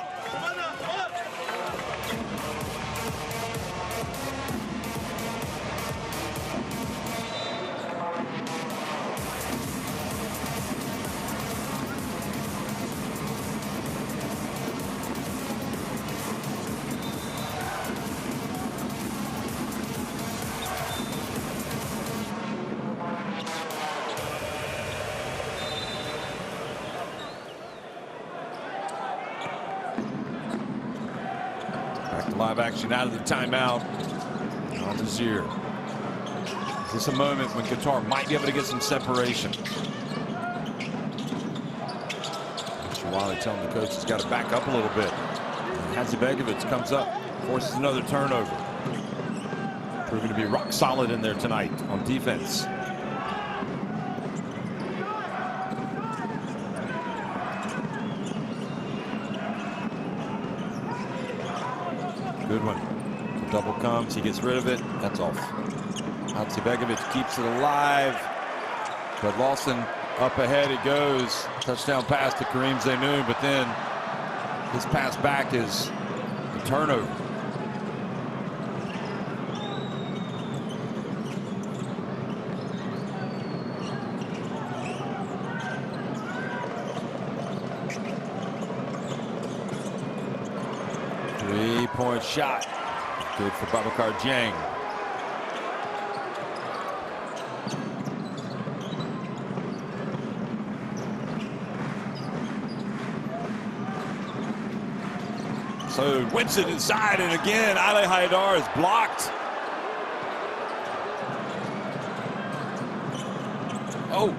Live action out of the timeout. Al-Nazir Is this a moment when Qatar might be able to get some separation? Shawali telling the coach he's got to back up a little bit. Hadzibegovic comes up, forces another turnover. Proving to be rock solid in there tonight on defense. Good one. The double comes, he gets rid of it. That's off. Hadzibegovic keeps it alive, but Lawson up ahead it goes. Touchdown pass to Kareem Zainoun, but then his pass back is a turnover. Three-point shot. Good for Babacar Dieng. So wins it inside, and again, Ali Haidar is blocked. Oh,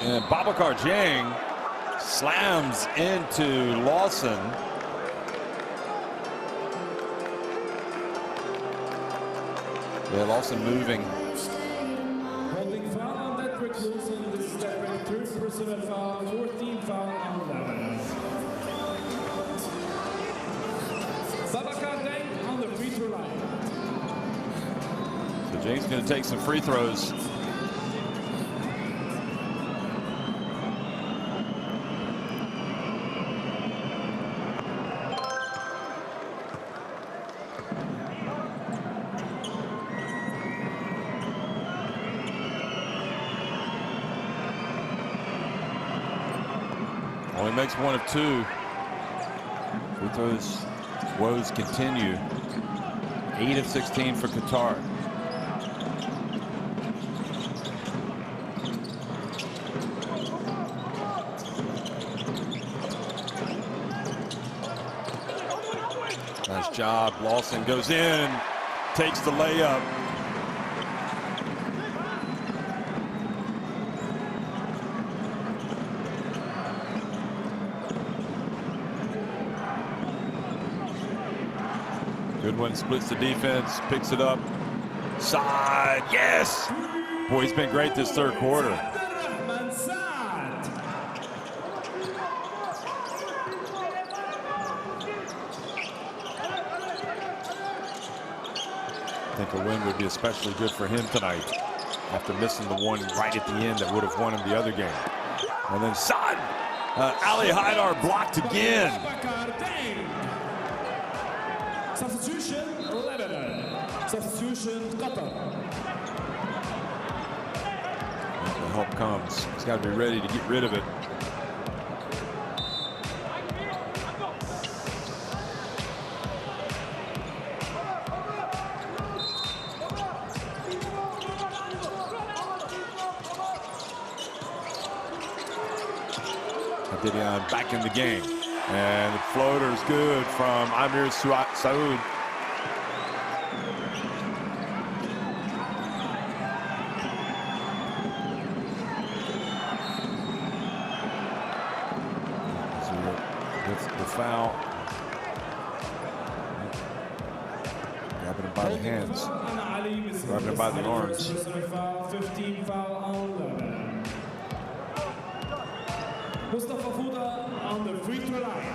and Babacar Dieng slams into Lawson. Yeah, Lawson moving. Holding foul on that Wilson. This is that third personal foul, 14 foul on Lebanon. Babacar Dieng on the free throw line. So James going to take some free throws. Only makes one of two. Free throws woes continue. 8 of 16 for Qatar. Nice job. Lawson goes in, takes the layup. Goodwin splits the defense, picks it up. Side, yes! Boy, he's been great this third quarter. I think a win would be especially good for him tonight after missing the one right at the end that would have won him the other game. And then Saad, Ali Haidar blocked again. Substitution, Lebanon. Substitution, Qatar. The help comes. He's got to be ready to get rid of it. Didion back in the game. And the floater's good from Amir Saud. With the foul. Grabbing him by the hands. Grabbing him by the arms. 15 foul on Lebanon. Mustafa Fouda on the free throw line.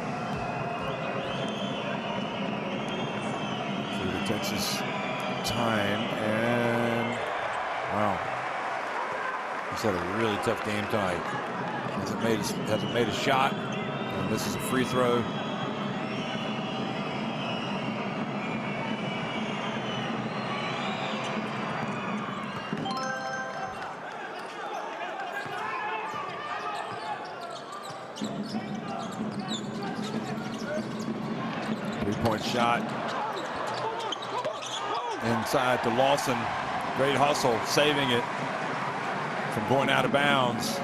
Fouda takes his time, and wow, he's had a really tough game tonight. Hasn't made a shot, and this is a free throw. Three-point shot inside to Lawson. Great hustle, saving it from going out of bounds.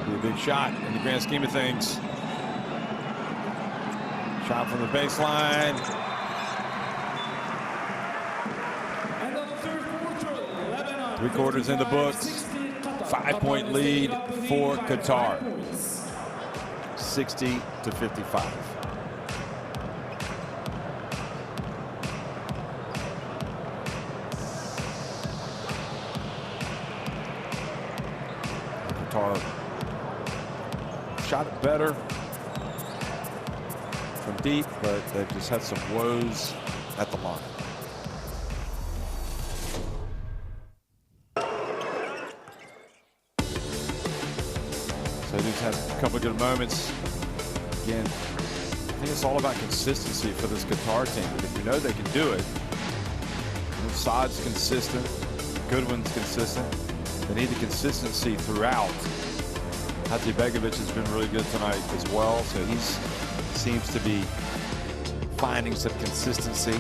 Be a big shot in the grand scheme of things. Shot from the baseline. And on the third quarter, Lebanon. 3 quarters in the books. 5-point lead for Qatar. 60-55. Qatar shot it better from deep, but they've just had some woes at the line. So they've had a couple of good moments. Again, I think it's all about consistency for this Qatar team. If you know they can do it, Saad's consistent, Goodwin's consistent. They need the consistency throughout. Begovic has been really good tonight as well, so he seems to be finding some consistency.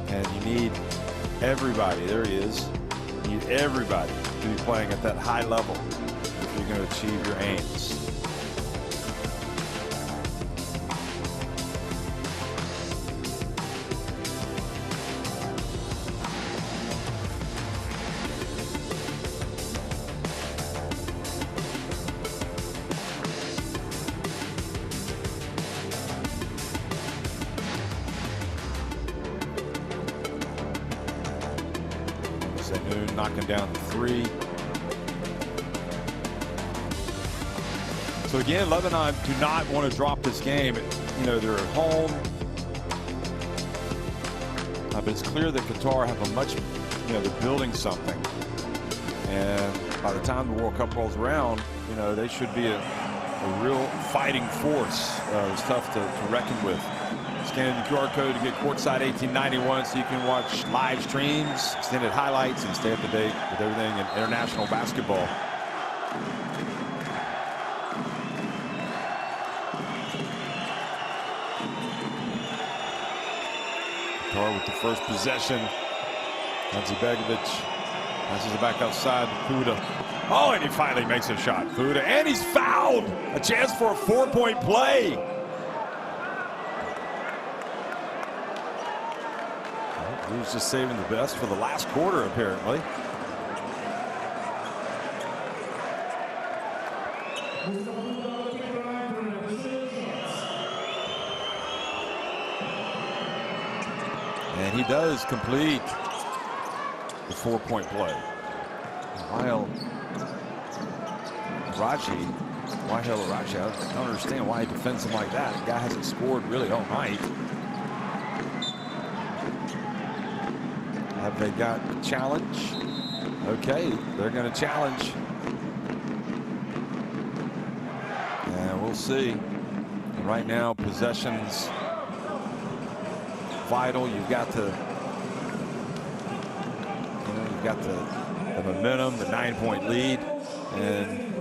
And you need everybody, there he is, you need everybody to be playing at that high level if you're going to achieve your aims. Knocking down the 3. So again, Lebanon do not want to drop this game. You know, they're at home. But it's clear that Qatar have a much, you know, they're building something. And by the time the World Cup rolls around, you know, they should be a real fighting force. It's tough to reckon with. Scan the QR code to get courtside 1891 so you can watch live streams, extended highlights, and stay up to date with everything in international basketball. Qatar with the first possession. Begovic passes it back outside to Fuda. Oh, and he finally makes a shot. Fuda, and he's fouled. A chance for a 4-point play. He was just saving the best for the last quarter, apparently. And he does complete the 4-point play. Wahel Arachi, I don't understand why he defends him like that. The guy hasn't scored really all night. Have they got a challenge? Okay, they're going to challenge. And we'll see. And right now, possessions vital. You've got the, you've got the momentum, the 9-point lead, and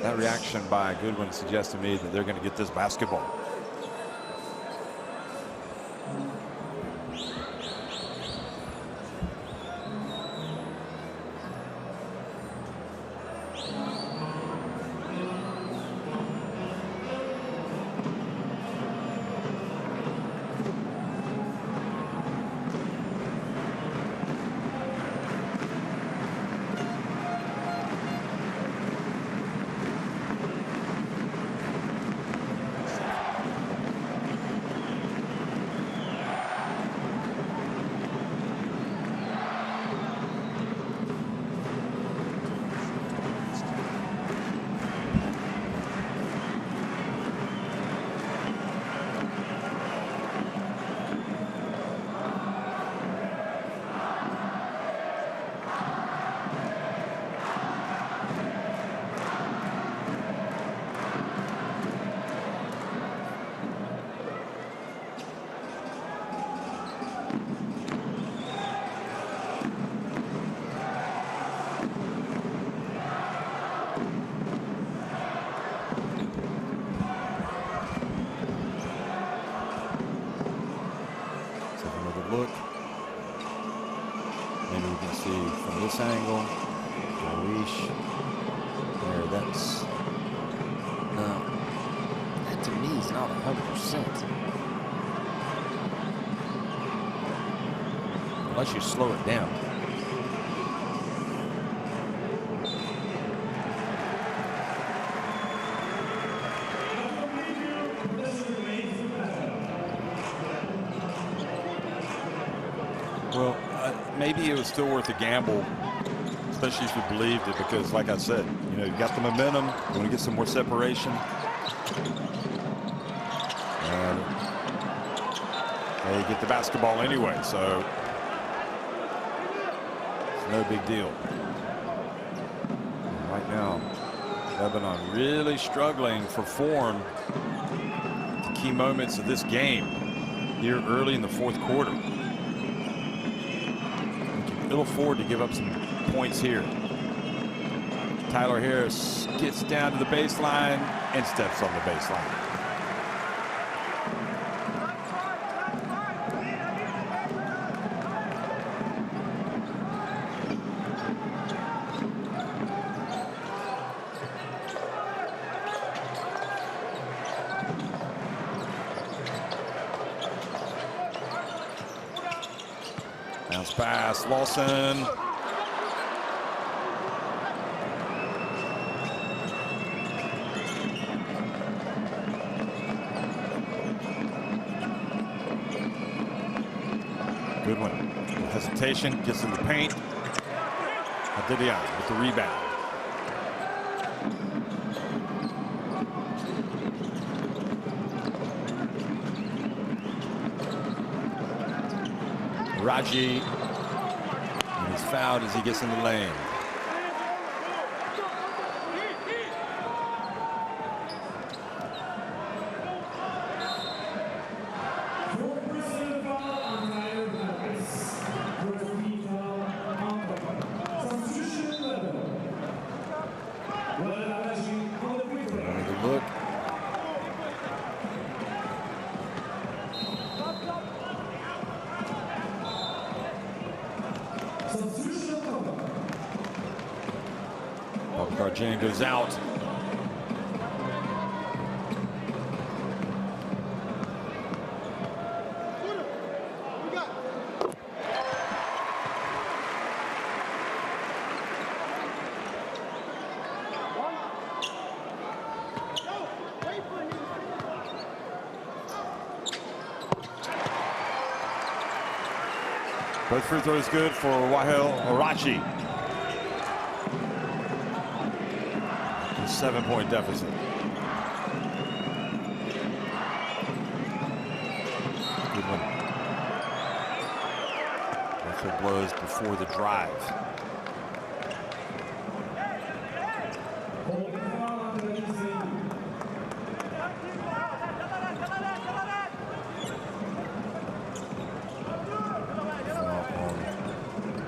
that reaction by Goodwin suggests to me that they're going to get this basketball. 100%. Unless you slow it down. Well, maybe it was still worth a gamble, especially if you believed it, because like I said, you know, you got the momentum, you want to get some more separation. And they get the basketball anyway, so it's no big deal. And right now, Lebanon really struggling for form. The key moments of this game here early in the fourth quarter. It'll afford to give up some points here. Tyler Harris gets down to the baseline and steps on the baseline. Bounce pass, Lawson. Good one. Hesitation, gets in the paint. Adidian with the rebound. Raji, and he's fouled as he gets in the lane. Look. Garjane goes out. Both free throws good for Wahel Arachi. 7-point deficit. Good one. Buffalo blows before the drive.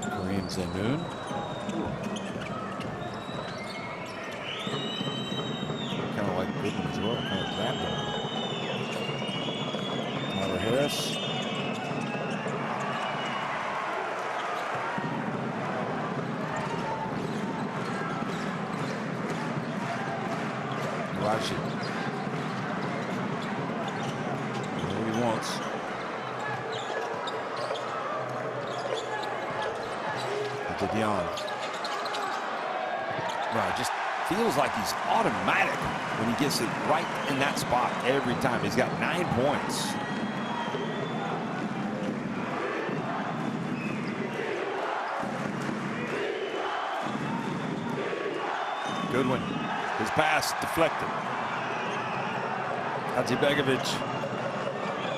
Kareem Zenoon. As well, kind of zapped him. Tyler Harris. Raji. What he wants. Dion. Right, just feels like he's automatic when he gets it right in that spot every time. He's got 9 points. Good one. His pass deflected. Hadzibegovic.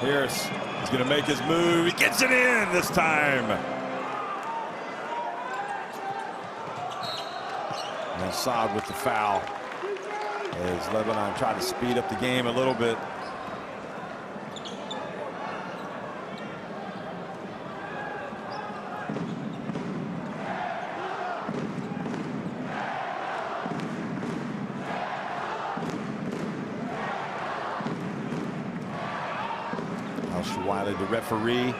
Harris is going to make his move. He gets it in this time. And Saad with the foul as Lebanon tried to speed up the game a little bit. Wiley, the referee,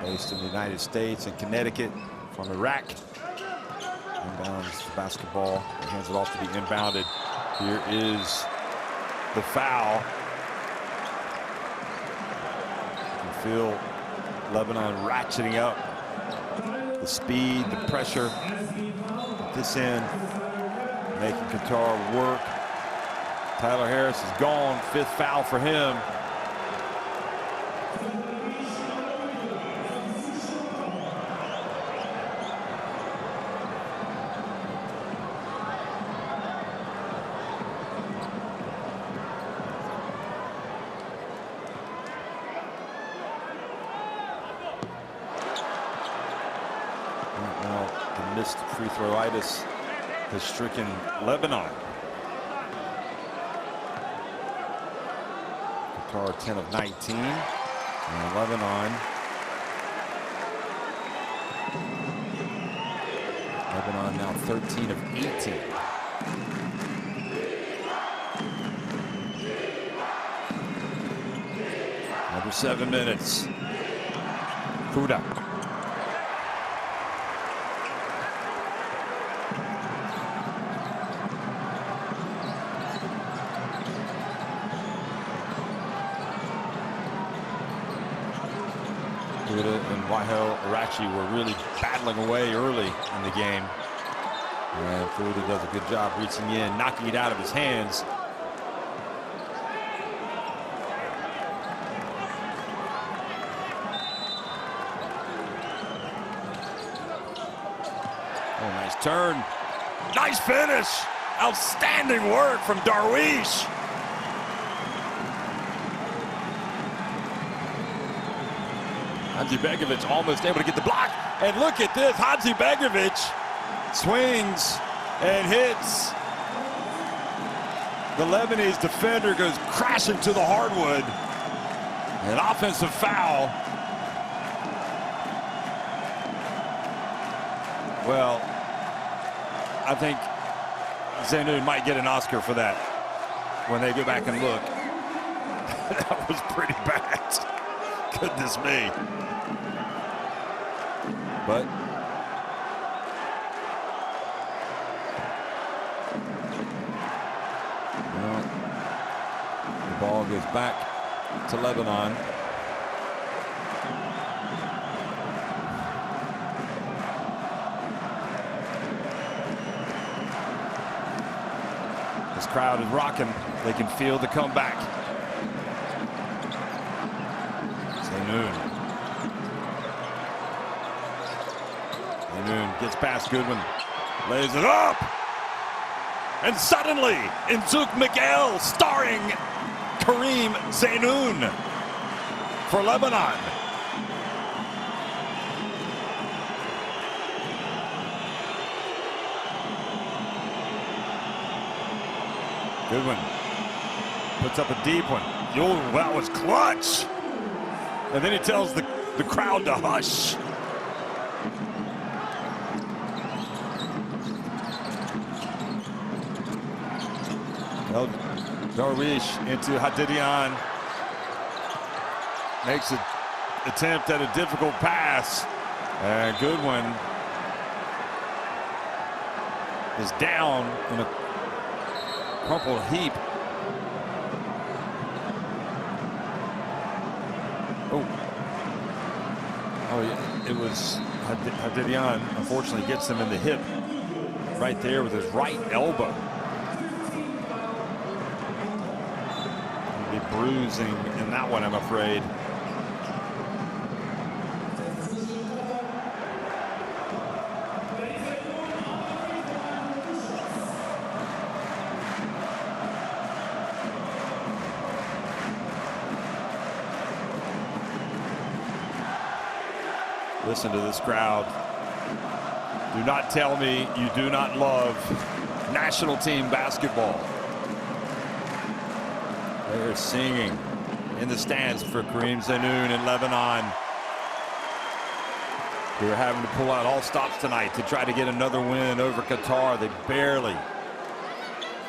based in the United States and Connecticut, from Iraq. Inbounds the basketball and hands it off to be inbounded. Here is the foul. You can feel Lebanon ratcheting up the speed, the pressure at this end, making Qatar work. Tyler Harris is gone, 5th foul for him. The missed free throw-itis has stricken Lebanon. Qatar 10 of 19, and Lebanon now 13 of 18. Under 7 minutes. Kuda. And Wahel Arachi were really battling away early in the game. And Fuda does a good job reaching in, knocking it out of his hands. Oh, nice turn. Nice finish. Outstanding work from Darwish. Hadžibegović almost able to get the block. And look at this. Hadžibegović swings and hits. The Lebanese defender goes crashing to the hardwood. An offensive foul. Well, I think Zainoun might get an Oscar for that when they go back and look. That was pretty bad. Goodness me. But well, the ball goes back to Lebanon. This crowd is rocking. They can feel the comeback. Zainoun gets past Goodwin, lays it up, and suddenly Nzuk Miguel starring Karim Zainoun for Lebanon. Goodwin puts up a deep one. Oh, that was clutch. And then he tells the crowd to hush. Well, Darwish into Hadidian. Makes an attempt at a difficult pass. And Goodwin is down in a crumpled heap. Oh yeah, it was Hadidian, unfortunately gets him in the hip right there with his right elbow. He'll be bruising in that one, I'm afraid. Listen to this crowd. Do not tell me you do not love national team basketball. They're singing in the stands for Karim Zainoun in Lebanon. Who are having to pull out all stops tonight to try to get another win over Qatar. They barely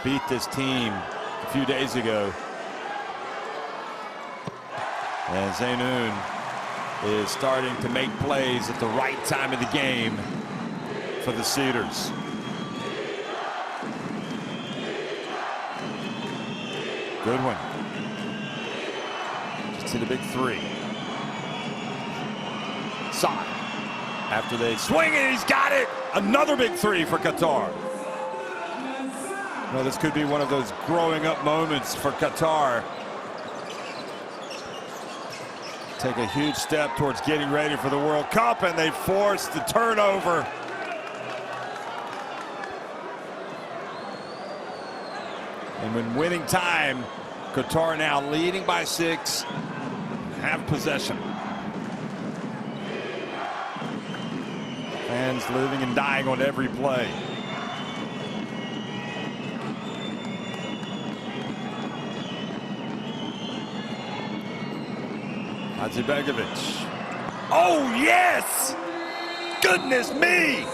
beat this team a few days ago. And Zainoun is starting to make plays at the right time of the game for the Cedars. Goodwin. Just hit a big three. Side. After they swing it, he's got it. Another big three for Qatar. Well, this could be one of those growing up moments for Qatar. Take a huge step towards getting ready for the World Cup, and they forced the turnover. And when winning time, Qatar now leading by 6, have possession. Fans living and dying on every play. Hadzibegovic. Oh, yes! Goodness me!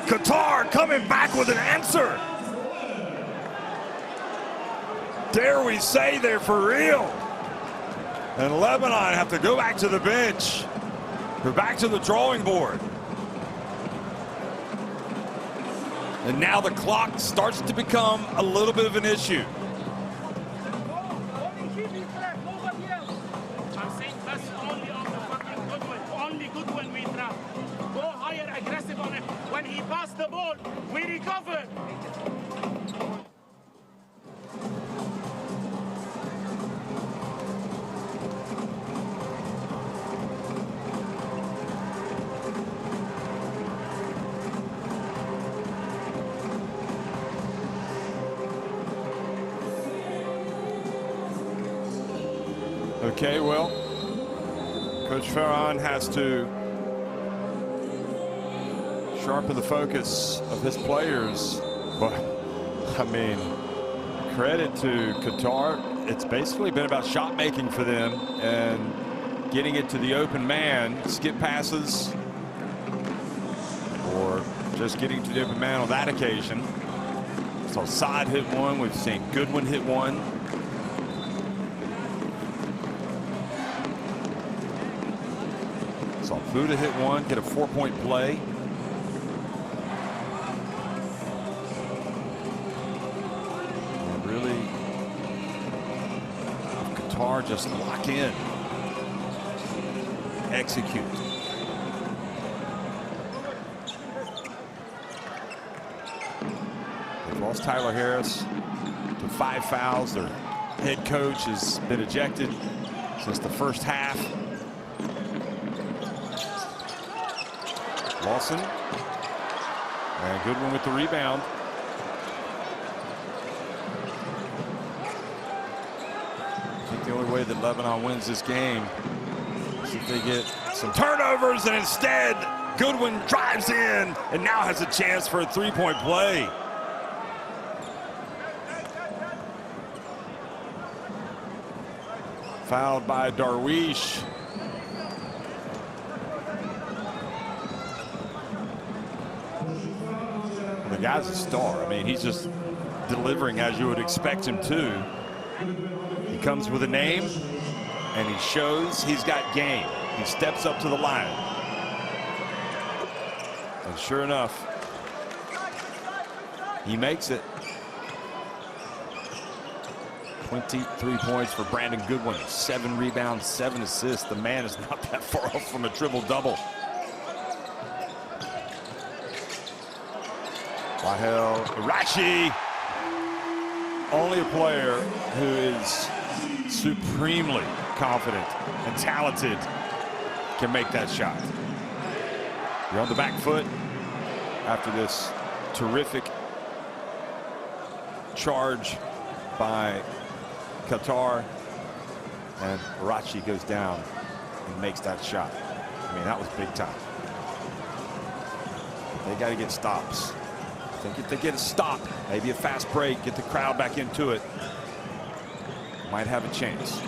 Qatar coming back with an answer. Dare we say they're for real? And Lebanon have to go back to the bench. Go back to the drawing board. And now the clock starts to become a little bit of an issue. I'm saying that's only on the fucking Goodwin. Only Goodwin we trap. Go higher, aggressive on him. When he passed the ball, we recovered. Okay, well, Coach Farhan has to sharpen the focus of his players. But, I mean, credit to Qatar. It's basically been about shot making for them and getting it to the open man, skip passes, or just getting to the open man on that occasion. So Saad hit one. We've seen Goodwin hit one. Saw Fuda hit one, get a 4-point play. And really, Qatar just lock in, execute. They've lost Tyler Harris to 5 fouls. Their head coach has been ejected since the first half. Lawson, and Goodwin with the rebound. I think the only way that Lebanon wins this game is if they get some turnovers, and instead Goodwin drives in and now has a chance for a 3-point play. Fouled by Darwish. The guy's a star. I mean, he's just delivering as you would expect him to. He comes with a name, and he shows he's got game. He steps up to the line. And sure enough, he makes it. 23 points for Brandon Goodwin. 7 rebounds, 7 assists. The man is not that far off from a triple-double. Wahel Irachi, only a player who is supremely confident and talented can make that shot. You're on the back foot after this terrific charge by Qatar, and Irachi goes down and makes that shot. I mean, that was big time. They got to get stops. I think if they get a stop, maybe a fast break, get the crowd back into it, might have a chance.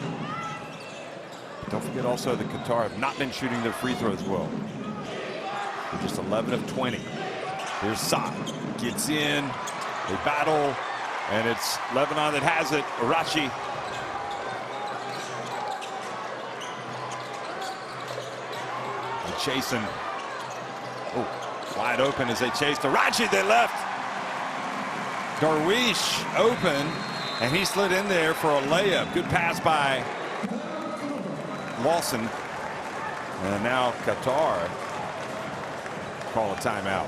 But don't forget also that Qatar have not been shooting their free throws well. They're just 11 of 20. Here's Saad, gets in, they battle, and it's Lebanon that has it. Irachi. And chasing. Oh, wide open as they chased Irachi. They left. Darwish open, And he slid in there for a layup. Good pass by Lawson. And now Qatar call a timeout.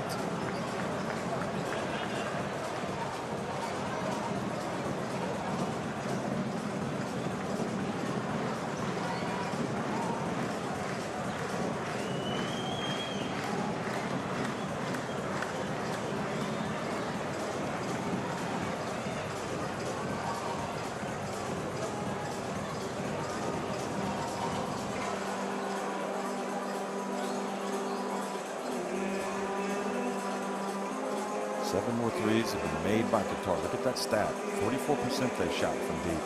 Seven more threes have been made by Qatar. Look at that stat. 44% they shot from deep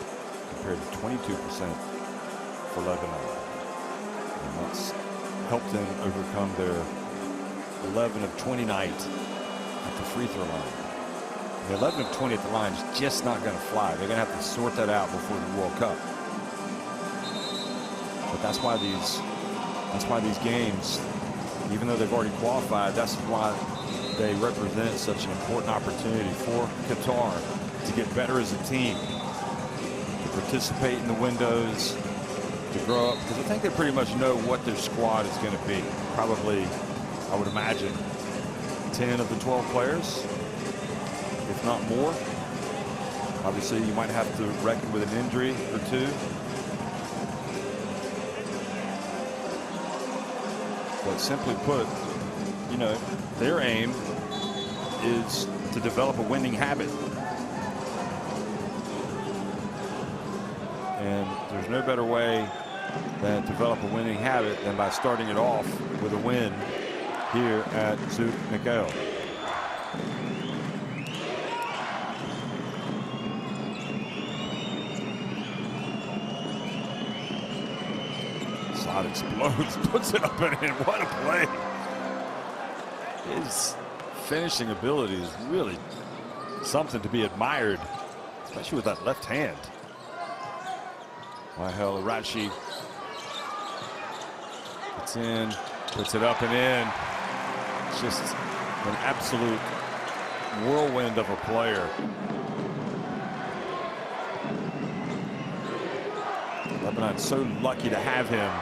compared to 22% for Lebanon. And that's helped them overcome their 11 of 20 night at the free throw line. The 11 of 20 at the line is just not going to fly. They're going to have to sort that out before the World Cup. But that's why these games, even though they've already qualified, that's why they represent such an important opportunity for Qatar to get better as a team, to participate in the windows, to grow up, because I think they pretty much know what their squad is going to be. Probably, I would imagine, 10 of the 12 players, if not more. Obviously, you might have to reckon with an injury or two. But simply put, you know, their aim is to develop a winning habit. And there's no better way than to develop a winning habit than by starting it off with a win here at Zouk Mikael. Sod explodes, puts it up and in. What a play. His finishing ability is really something to be admired, especially with that left hand. Wahel Arachi gets in, puts it up and in. It's just an absolute whirlwind of a player. Lebanon's so lucky to have him,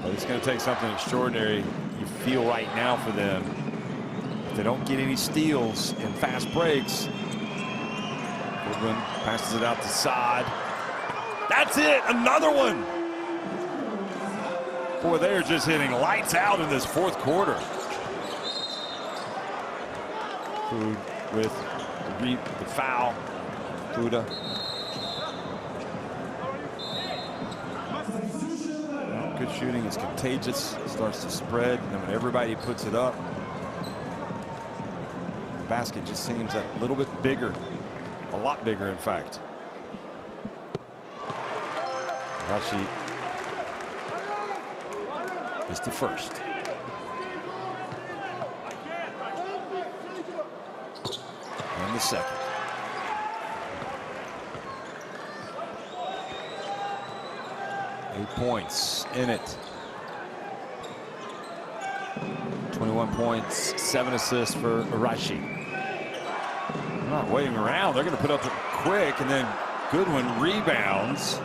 but it's going to take something extraordinary, you feel, right now for them. If they don't get any steals in fast breaks, Goodwin passes it out to Saad. That's it, another one. Boy, they are just hitting lights out in this fourth quarter. Food with the foul. Fuda. Good shooting is contagious. It starts to spread, and when everybody puts it up, the basket just seems a little bit bigger, a lot bigger, in fact. Rashi is the first. And the second. Points in it. 21 points, 7 assists for Arachi. They're not waiting around. They're going to put up quick, and then Goodwin rebounds.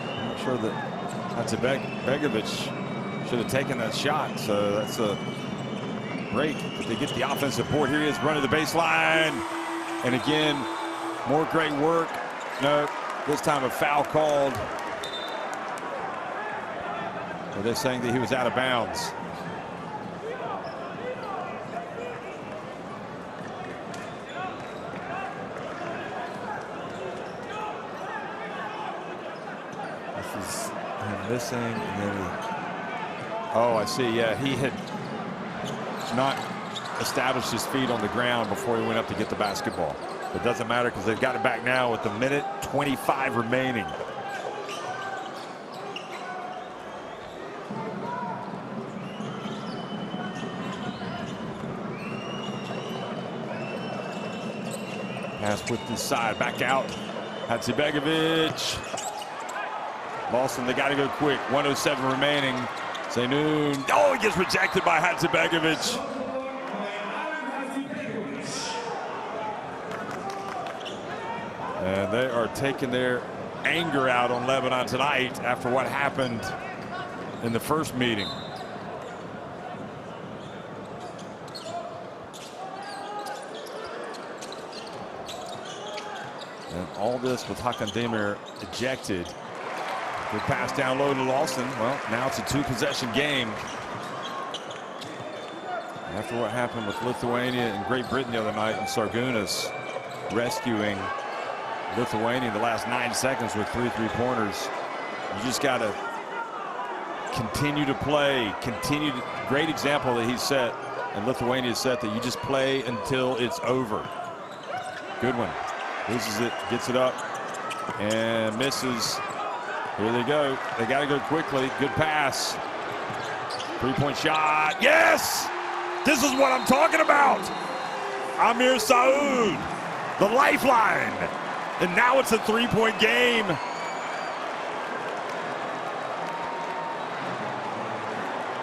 I'm not sure that Begovic should have taken that shot, so that's a break. But they get the offensive board. Here he is running the baseline. And again, more great work. No. This time a foul called. Well, they're saying that he was out of bounds. This is him missing, and then oh, I see. Yeah, he had not established his feet on the ground before he went up to get the basketball. It doesn't matter because they've got it back now with a minute 25 remaining. Pass with the side, back out. Hadzibegovic. Lawson, they got to go quick. 1:07 remaining. Zaynoun. Oh, he gets rejected by Hadzibegovic. And they are taking their anger out on Lebanon tonight after what happened in the first meeting. And all this with Hakan Demir ejected. Good pass down low to Lawson. Well, now it's a 2-possession game. After what happened with Lithuania and Great Britain the other night, and Sargunas rescuing Lithuania in the last 9 seconds with 3 3-pointers. You just got to continue to play, great example that he set and Lithuania set, that you just play until it's over. Good one. Loses it, gets it up, and misses. Here they go. They got to go quickly. Good pass. 3-point shot. Yes! This is what I'm talking about. Amir Saud, the lifeline. And now it's a 3-point game.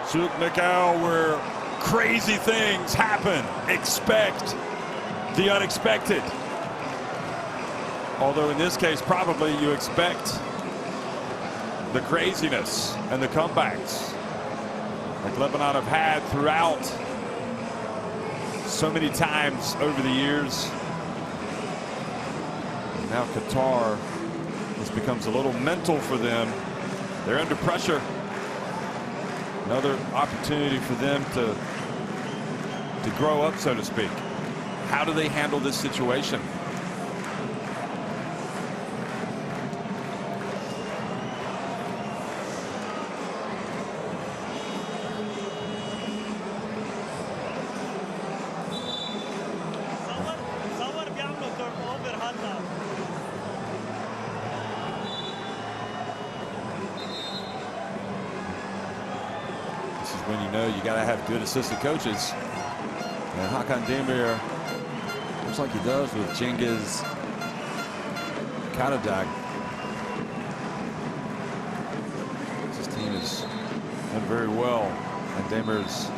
Suk Mikhail, where crazy things happen. Expect the unexpected. Although in this case, probably you expect the craziness and the comebacks like Lebanon have had throughout so many times over the years. And now Qatar, this becomes a little mental for them. They're under pressure. Another opportunity for them to grow up, so to speak. How do they handle this situation? When you know you got to have good assistant coaches. And Hakan Demir looks like he does with Cengiz Karadag. This team has done very well, and Demir's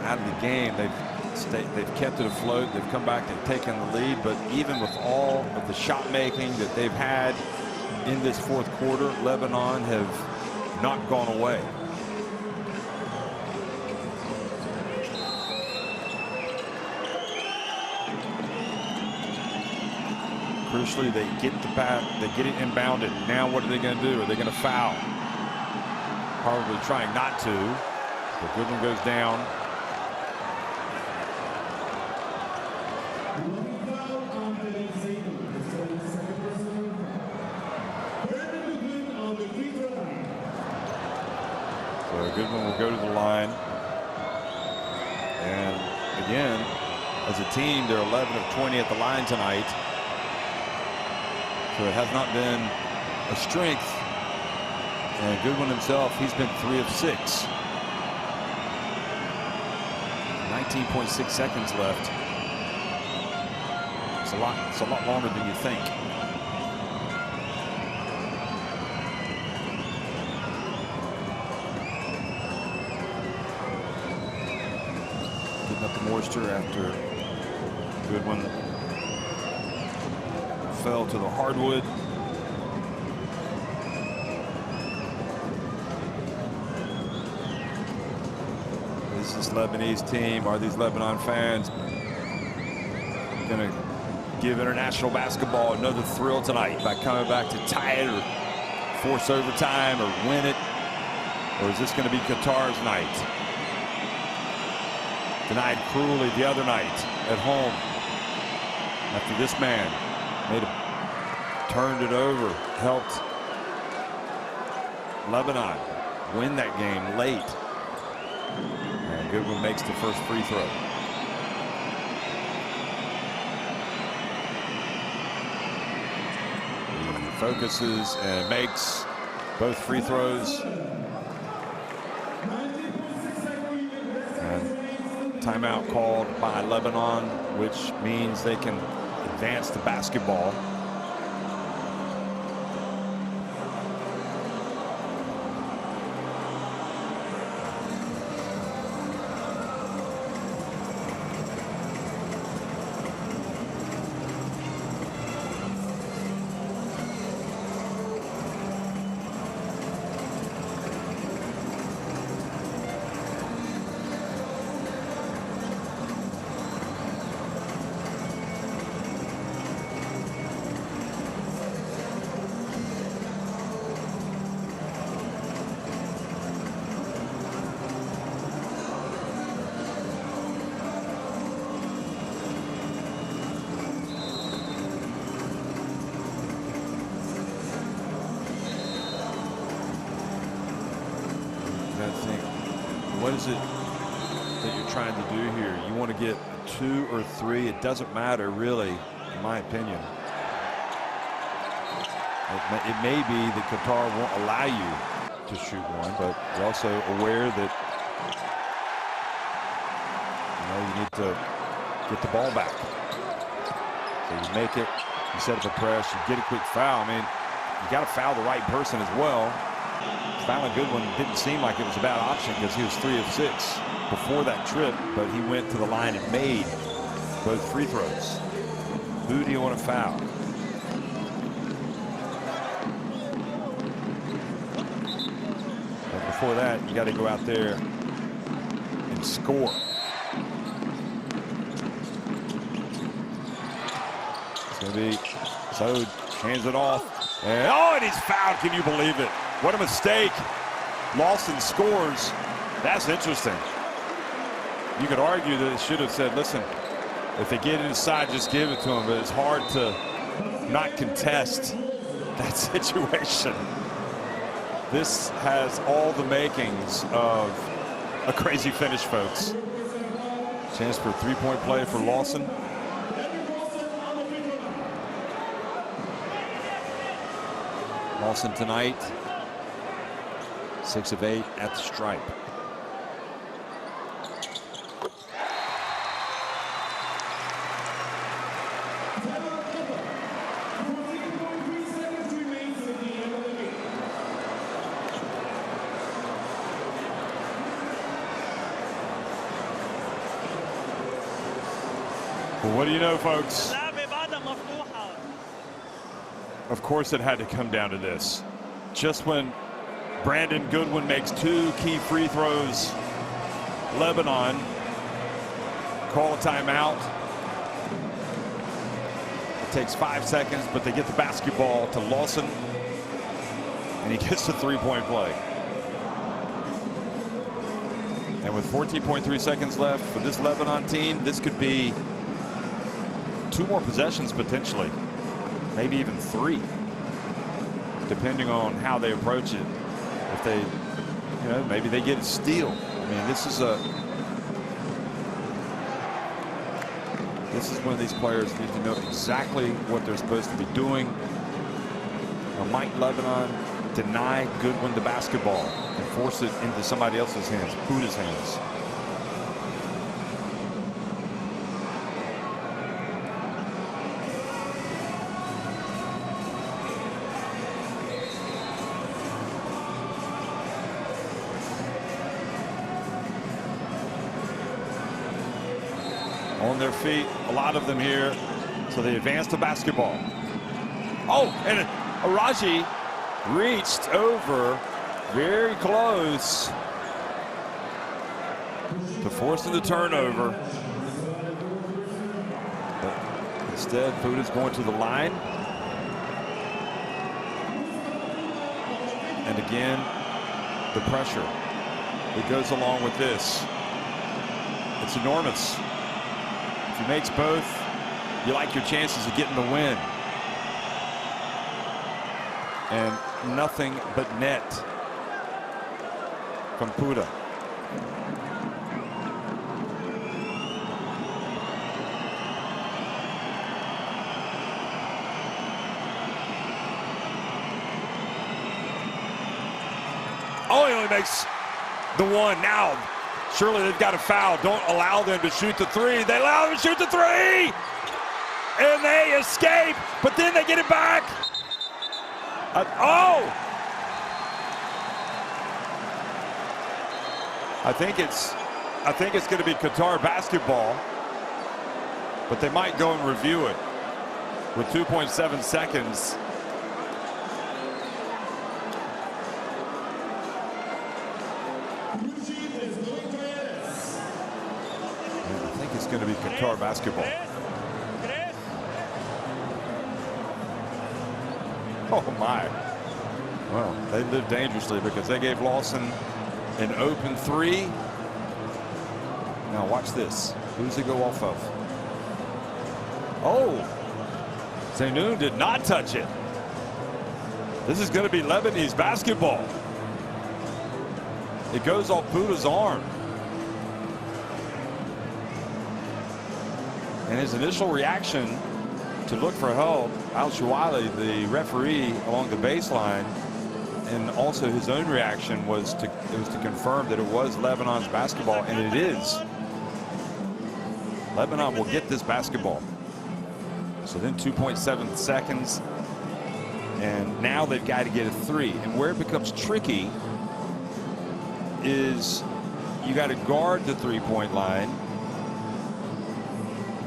out of the game. They've kept it afloat. They've come back and taken the lead, but even with all of the shot making that they've had in this fourth quarter, Lebanon have not gone away. Crucially, they get the pass, they get it inbounded. Now what are they going to do? Are they going to foul? Probably trying not to. The good one goes down. So a good one will go to the line. And again, as a team, they're 11 of 20 at the line tonight. So it has not been a strength. And Goodwin himself, he's been 3 of 6. 19.6 seconds left. It's a lot longer than you think. Getting up the moisture after Goodwin fell to the hardwood. Is this Lebanese team, are these Lebanon fans going to give international basketball another thrill tonight by coming back to tie it or force overtime or win it? Or is this going to be Qatar's night? Denied cruelly the other night at home after this man turned it over, helped Lebanon win that game late. And Goodwin makes the first free throw. He focuses and makes both free throws. And timeout called by Lebanon, which means they can advance the basketball. what is it that you're trying to do here? You want to get 2 or 3. It doesn't matter, really, in my opinion. It may be that Qatar won't allow you to shoot one, but you're also aware that you need to get the ball back. So you make it, you set up a press, you get a quick foul. I mean, you got to foul the right person as well. Fouling Goodwin didn't seem like it was a bad option because he was 3 of 6 before that trip, but he went to the line and made both free throws. Who do you want to foul? But before that, you got to go out there and score. It's going to be Sode, hands it off. And he's fouled. Can you believe it? What a mistake. Lawson scores. That's interesting. You could argue that it should have said, listen, if they get inside, just give it to him. But it's hard to not contest that situation. This has all the makings of a crazy finish, folks. Chance for a three-point play for Lawson. Lawson tonight, 6 of 8 at the stripe. Well, what do you know, folks? Of course it had to come down to this. Just when Brandon Goodwin makes 2 key free throws, Lebanon call a timeout. It takes 5 seconds, but they get the basketball to Lawson, and he gets the three-point play. And with 14.3 seconds left for this Lebanon team, this could be 2 more possessions potentially. Maybe even 3, depending on how they approach it. If they, maybe they get a steal. I mean, this is when these players need to know exactly what they're supposed to be doing. Now, might Lebanon deny Goodwin the basketball and force it into somebody else's hands, Puda's hands? On their feet, a lot of them here, so they advance the basketball. And Araji reached over very close to forcing the turnover. But instead, Puda's going to the line. And again, the pressure that goes along with this. It's enormous. If he makes both, you like your chances of getting the win. And nothing but net from Puda. He only makes the one. Now, surely they've got a foul. Don't allow them to shoot the 3. They allow them to shoot the 3! And they escape, but then they get it back. I think it's going to be Qatar basketball, but they might go and review it with 2.7 seconds. I think it's going to be Qatar basketball. Oh my. Well, they lived dangerously because they gave Lawson an open 3. Now watch this. Who's he go off of? Zaynoun did not touch it. This is going to be Lebanese basketball. It goes off Puda's arm. And his initial reaction to look for help, Al Shawali, the referee along the baseline, and also his own reaction was to confirm that it was Lebanon's basketball, and it is. Lebanon will get this basketball. So then 2.7 seconds, and now they've got to get a 3. And where it becomes tricky is you got to guard the 3-point line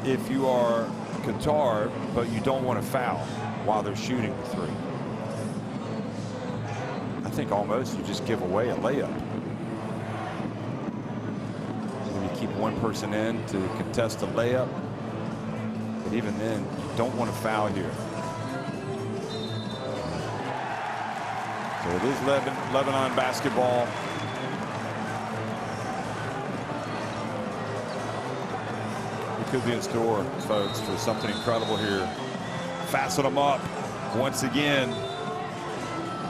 if you are Qatar, but you don't want to foul while they're shooting the 3. I think almost you just give away a layup. So you keep one person in to contest a layup, but even then you don't want to foul here. So it is Lebanon basketball. Could be in store, folks, for something incredible here. Fasten them up. Once again,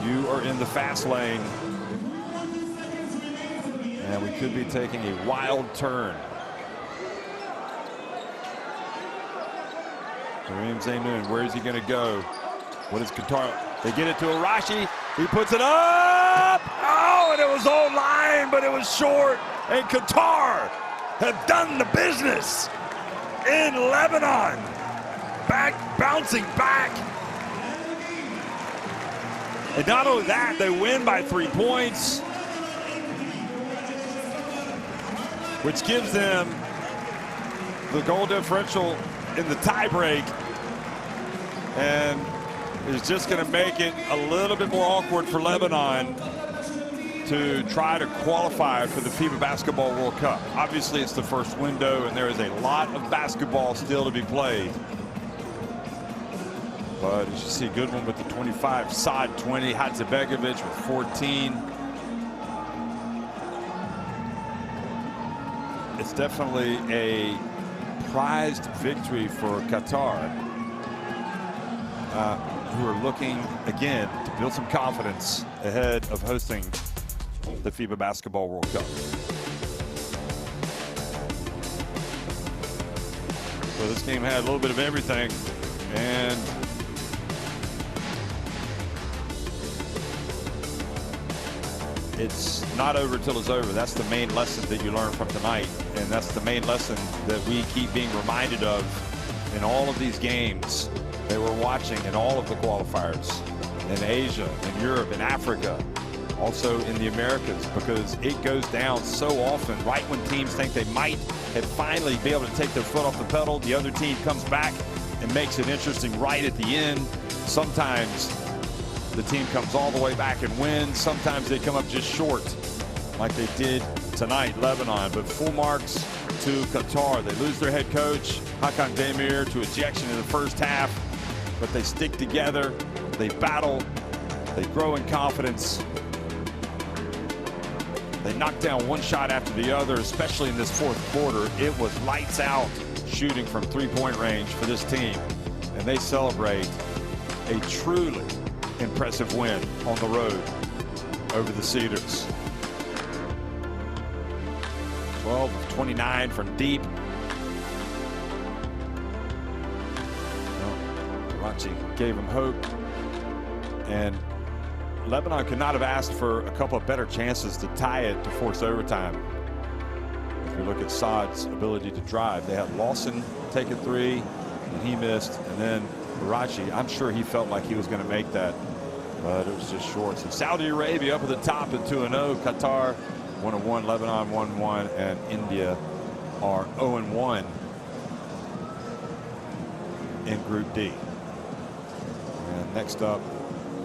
you are in the fast lane. And we could be taking a wild turn. Kareem Zainoun, where is he going to go? What is Qatar? They get it to Arashi. He puts it up. Oh, and it was on line, but it was short. And Qatar have done the business in Lebanon. Bouncing back. And not only that, they win by 3 points, which gives them the goal differential in the tiebreak, and is just going to make it a little bit more awkward for Lebanon to try to qualify for the FIBA Basketball World Cup. Obviously, it's the first window, and there is a lot of basketball still to be played. But as you see, Goodwin with the 25, Saad 20, Hadzabegovic with 14. It's definitely a prized victory for Qatar, who are looking, again, to build some confidence ahead of hosting the FIBA Basketball World Cup. So this game had a little bit of everything, and it's not over until it's over. That's the main lesson that you learn from tonight, and that's the main lesson that we keep being reminded of in all of these games that we're watching, in all of the qualifiers, in Asia, in Europe, in Africa, also in the Americas, because it goes down so often right when teams think they might have finally be able to take their foot off the pedal. The other team comes back and makes it interesting right at the end. Sometimes the team comes all the way back and wins. Sometimes they come up just short, like they did tonight, Lebanon. But full marks to Qatar. They lose their head coach, Hakan Demir, to ejection in the first half, but they stick together, they battle, they grow in confidence. They knock down one shot after the other, especially in this fourth quarter. It was lights out shooting from three-point range for this team, and they celebrate a truly impressive win on the road over the Cedars. 12 of 29 from deep. Rachi gave him hope, and Lebanon could not have asked for a couple of better chances to tie it to force overtime. If you look at Saad's ability to drive, they had Lawson take a three, and he missed, and then Rachi, I'm sure he felt like he was going to make that, but it was just short. So Saudi Arabia up at the top at 2-0. Qatar 1-1, Lebanon 1-1, and India are 0-1 in Group D. And next up,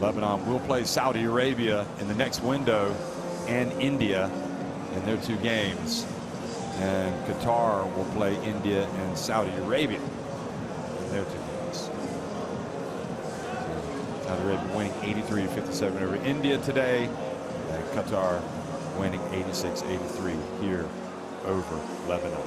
Lebanon will play Saudi Arabia in the next window and India in their two games. And Qatar will play India and Saudi Arabia in their two games. Saudi Arabia winning 83-57 over India today, and Qatar winning 86-83 here over Lebanon.